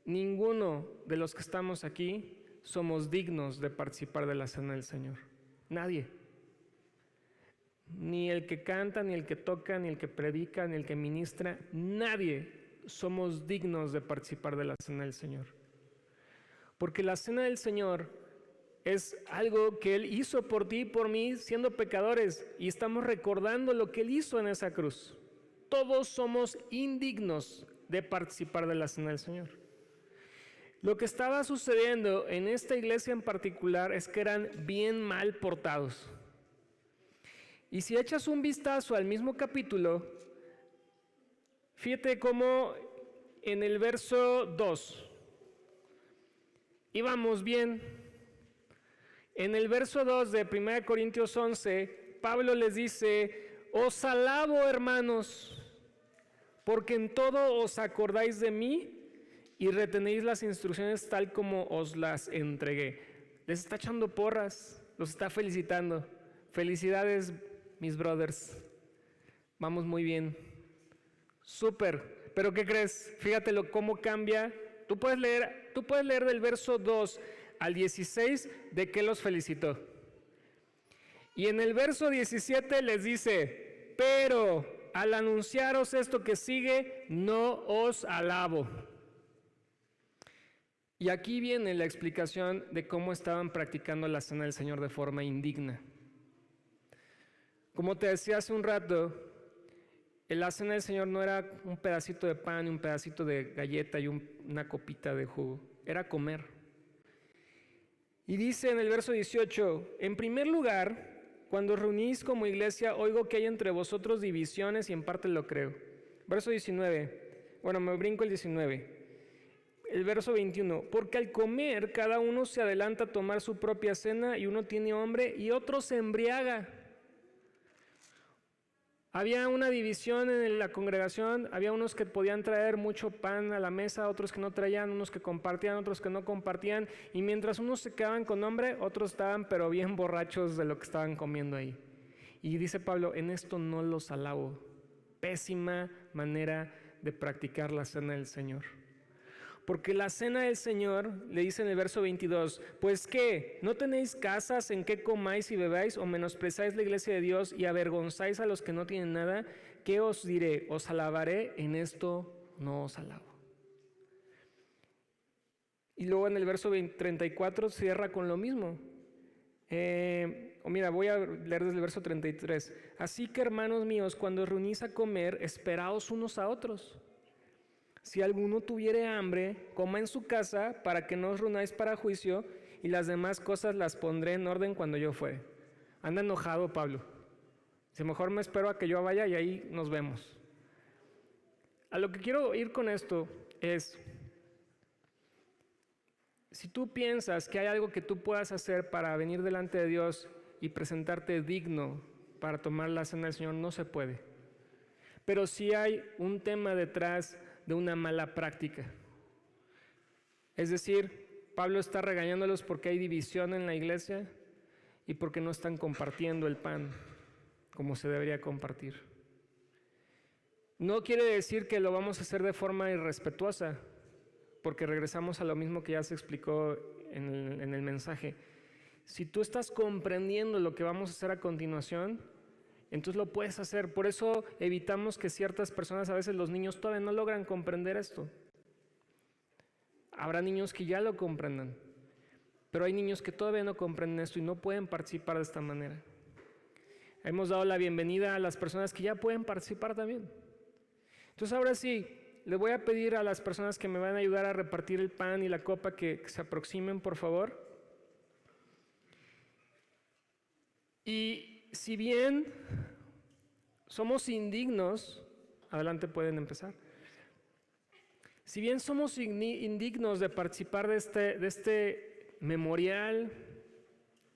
Ninguno de los que estamos aquí somos dignos de participar de la cena del Señor. Nadie. Ni el que canta, ni el que toca, ni el que predica, ni el que ministra, nadie somos dignos de participar de la cena del Señor. Porque la cena del Señor es algo que Él hizo por ti y por mí siendo pecadores, y estamos recordando lo que Él hizo en esa cruz. Todos somos indignos de participar de la cena del Señor. Lo que estaba sucediendo en esta iglesia en particular es que eran bien mal portados. Y si echas un vistazo al mismo capítulo, fíjate cómo en el verso 2 íbamos bien. En el verso 2 de 1 Corintios 11, Pablo les dice, os alabo, hermanos, porque en todo os acordáis de mí y retenéis las instrucciones tal como os las entregué. Les está echando porras, los está felicitando. Felicidades, mis brothers. Vamos muy bien. Súper. Pero ¿qué crees? Fíjate cómo cambia. Tú puedes leer del verso 2 al 16 de qué los felicitó. Y en el verso 17 les dice, pero al anunciaros esto que sigue, no os alabo. Y aquí viene la explicación de cómo estaban practicando la cena del Señor de forma indigna. Como te decía hace un rato, la cena del Señor no era un pedacito de pan y un pedacito de galleta y una copita de jugo, era comer. Y dice en el verso 18, en primer lugar, cuando os reunís como iglesia, oigo que hay entre vosotros divisiones y en parte lo creo. Verso 19, bueno, me brinco el 19. El verso 21, porque al comer cada uno se adelanta a tomar su propia cena y uno tiene hambre y otro se embriaga. Había una división en la congregación, había unos que podían traer mucho pan a la mesa, otros que no traían, unos que compartían, otros que no compartían, y mientras unos se quedaban con hambre, otros estaban pero bien borrachos de lo que estaban comiendo ahí. Y dice Pablo, en esto no los alabo. Pésima manera de practicar la cena del Señor. Porque la cena del Señor, le dice en el verso 22, pues ¿qué? ¿No tenéis casas en que comáis y bebáis o menospreciáis la iglesia de Dios y avergonzáis a los que no tienen nada? ¿Qué os diré? ¿Os alabaré? En esto no os alabo. Y luego en el verso 34 cierra con lo mismo. Voy a leer desde el verso 33. Así que, hermanos míos, cuando os reunís a comer, esperaos unos a otros. Si alguno tuviere hambre, coma en su casa, para que no os reunáis para juicio, y las demás cosas las pondré en orden cuando yo fuere. Anda enojado Pablo. Si mejor me espero a que yo vaya y ahí nos vemos. A lo que quiero ir con esto es, si tú piensas que hay algo que tú puedas hacer para venir delante de Dios y presentarte digno para tomar la cena del Señor, no se puede. Pero sí hay un tema detrás de una mala práctica. Es decir, Pablo está regañándolos porque hay división en la iglesia y porque no están compartiendo el pan como se debería compartir. No quiere decir que lo vamos a hacer de forma irrespetuosa, porque regresamos a lo mismo que ya se explicó en el mensaje. Si tú estás comprendiendo lo que vamos a hacer a continuación, entonces lo puedes hacer. Por eso evitamos que ciertas personas, a veces los niños todavía no logran comprender esto. Habrá niños que ya lo comprendan, pero hay niños que todavía no comprenden esto y no pueden participar de esta manera. Hemos dado la bienvenida a las personas que ya pueden participar también. Entonces ahora sí, le voy a pedir a las personas que me van a ayudar a repartir el pan y la copa que se aproximen, por favor. Y si bien somos indignos, adelante pueden empezar. Si bien somos indignos de participar de este memorial,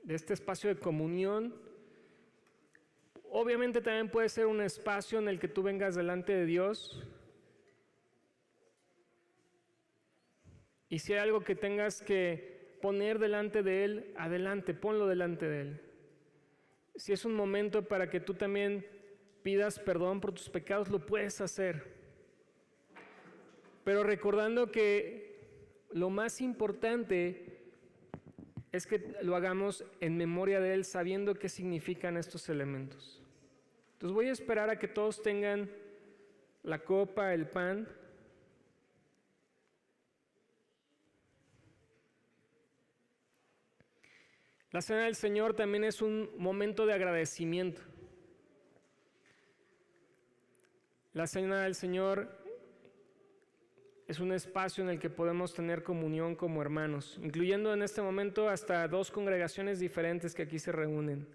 de este espacio de comunión, obviamente también puede ser un espacio en el que tú vengas delante de Dios. Y si hay algo que tengas que poner delante de Él, adelante, ponlo delante de Él. Si es un momento para que tú también pidas perdón por tus pecados, lo puedes hacer. Pero recordando que lo más importante es que lo hagamos en memoria de Él, sabiendo qué significan estos elementos. Entonces voy a esperar a que todos tengan la copa, el pan. La cena del Señor también es un momento de agradecimiento. La cena del Señor es un espacio en el que podemos tener comunión como hermanos, incluyendo en este momento hasta 2 congregaciones diferentes que aquí se reúnen.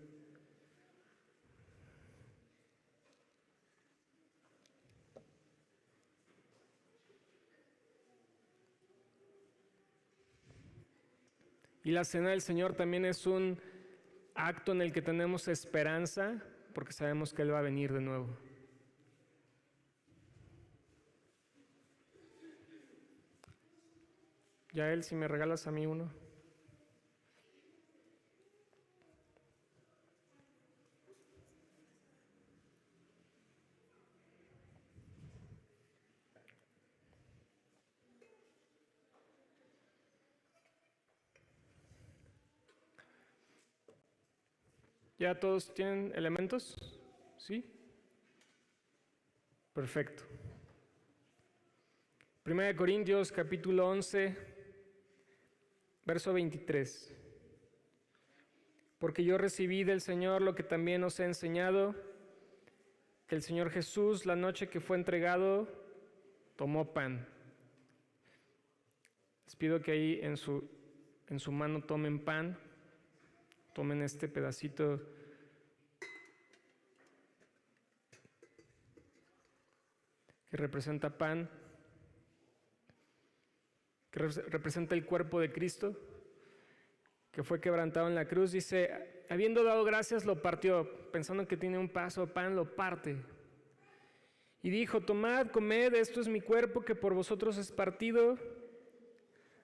Y la cena del Señor también es un acto en el que tenemos esperanza, porque sabemos que Él va a venir de nuevo. Yael, si me regalas a mí uno. ¿Ya todos tienen elementos? ¿Sí? Perfecto. 1 Corintios capítulo 11, verso 23. Porque yo recibí del Señor lo que también os he enseñado, que el Señor Jesús, la noche que fue entregado, tomó pan. Les pido que ahí en su mano tomen pan, tomen este pedacito que representa pan, que representa el cuerpo de Cristo, que fue quebrantado en la cruz. Dice, habiendo dado gracias, lo partió, pensando que tiene un pedazo de pan, lo parte. Y dijo, tomad, comed, esto es mi cuerpo que por vosotros es partido,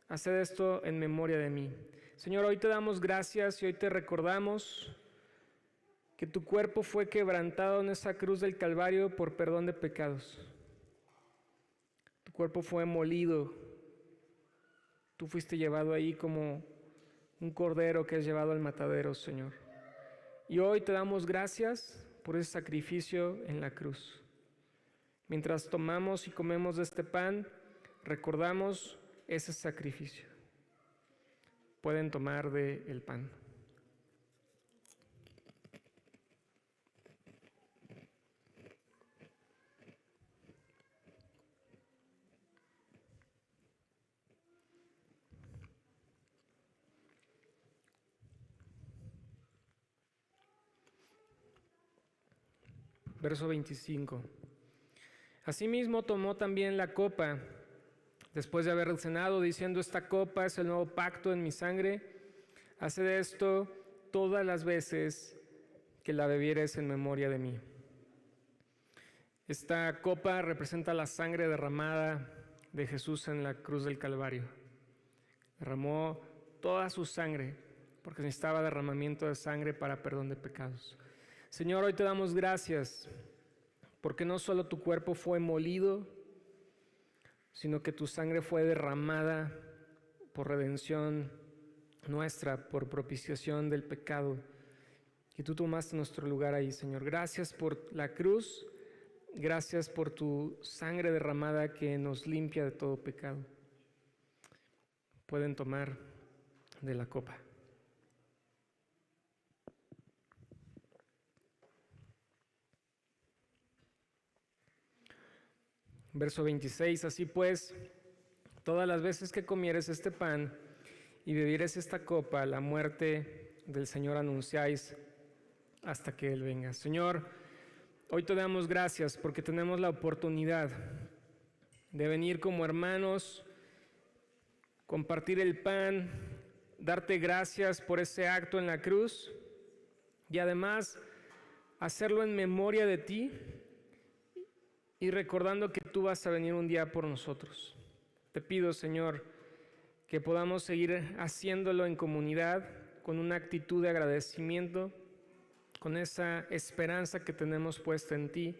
haced esto en memoria de mí. Señor, hoy te damos gracias y hoy te recordamos que tu cuerpo fue quebrantado en esa cruz del Calvario por perdón de pecados. Tu cuerpo fue molido. Tú fuiste llevado ahí como un cordero que es llevado al matadero, Señor. Y hoy te damos gracias por ese sacrificio en la cruz. Mientras tomamos y comemos de este pan, recordamos ese sacrificio. pueden tomar del pan. Verso 25. Asimismo tomó también la copa, después de haber cenado, diciendo: esta copa es el nuevo pacto en mi sangre. Haced esto todas las veces que la bebieres en memoria de mí. Esta copa representa la sangre derramada de Jesús en la cruz del Calvario. Derramó toda su sangre porque necesitaba derramamiento de sangre para perdón de pecados. Señor, hoy te damos gracias porque no solo tu cuerpo fue molido, sino que tu sangre fue derramada por redención nuestra, por propiciación del pecado. Y tú tomaste nuestro lugar ahí, Señor. Gracias por la cruz, gracias por tu sangre derramada que nos limpia de todo pecado. Pueden tomar de la copa. Verso 26, así pues, todas las veces que comieres este pan y bebieres esta copa, la muerte del Señor anunciáis hasta que Él venga. Señor, hoy te damos gracias porque tenemos la oportunidad de venir como hermanos, compartir el pan, darte gracias por ese acto en la cruz y además hacerlo en memoria de ti y recordando que tú vas a venir un día por nosotros. Te pido, Señor, que podamos seguir haciéndolo en comunidad, con una actitud de agradecimiento, con esa esperanza que tenemos puesta en ti.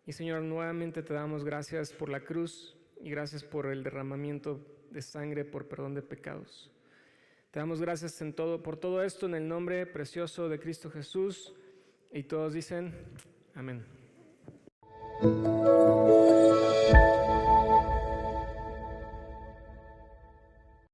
Y, Señor, nuevamente te damos gracias por la cruz y gracias por el derramamiento de sangre por perdón de pecados. Te damos gracias por todo esto en el nombre precioso de Cristo Jesús. Y todos dicen, amén.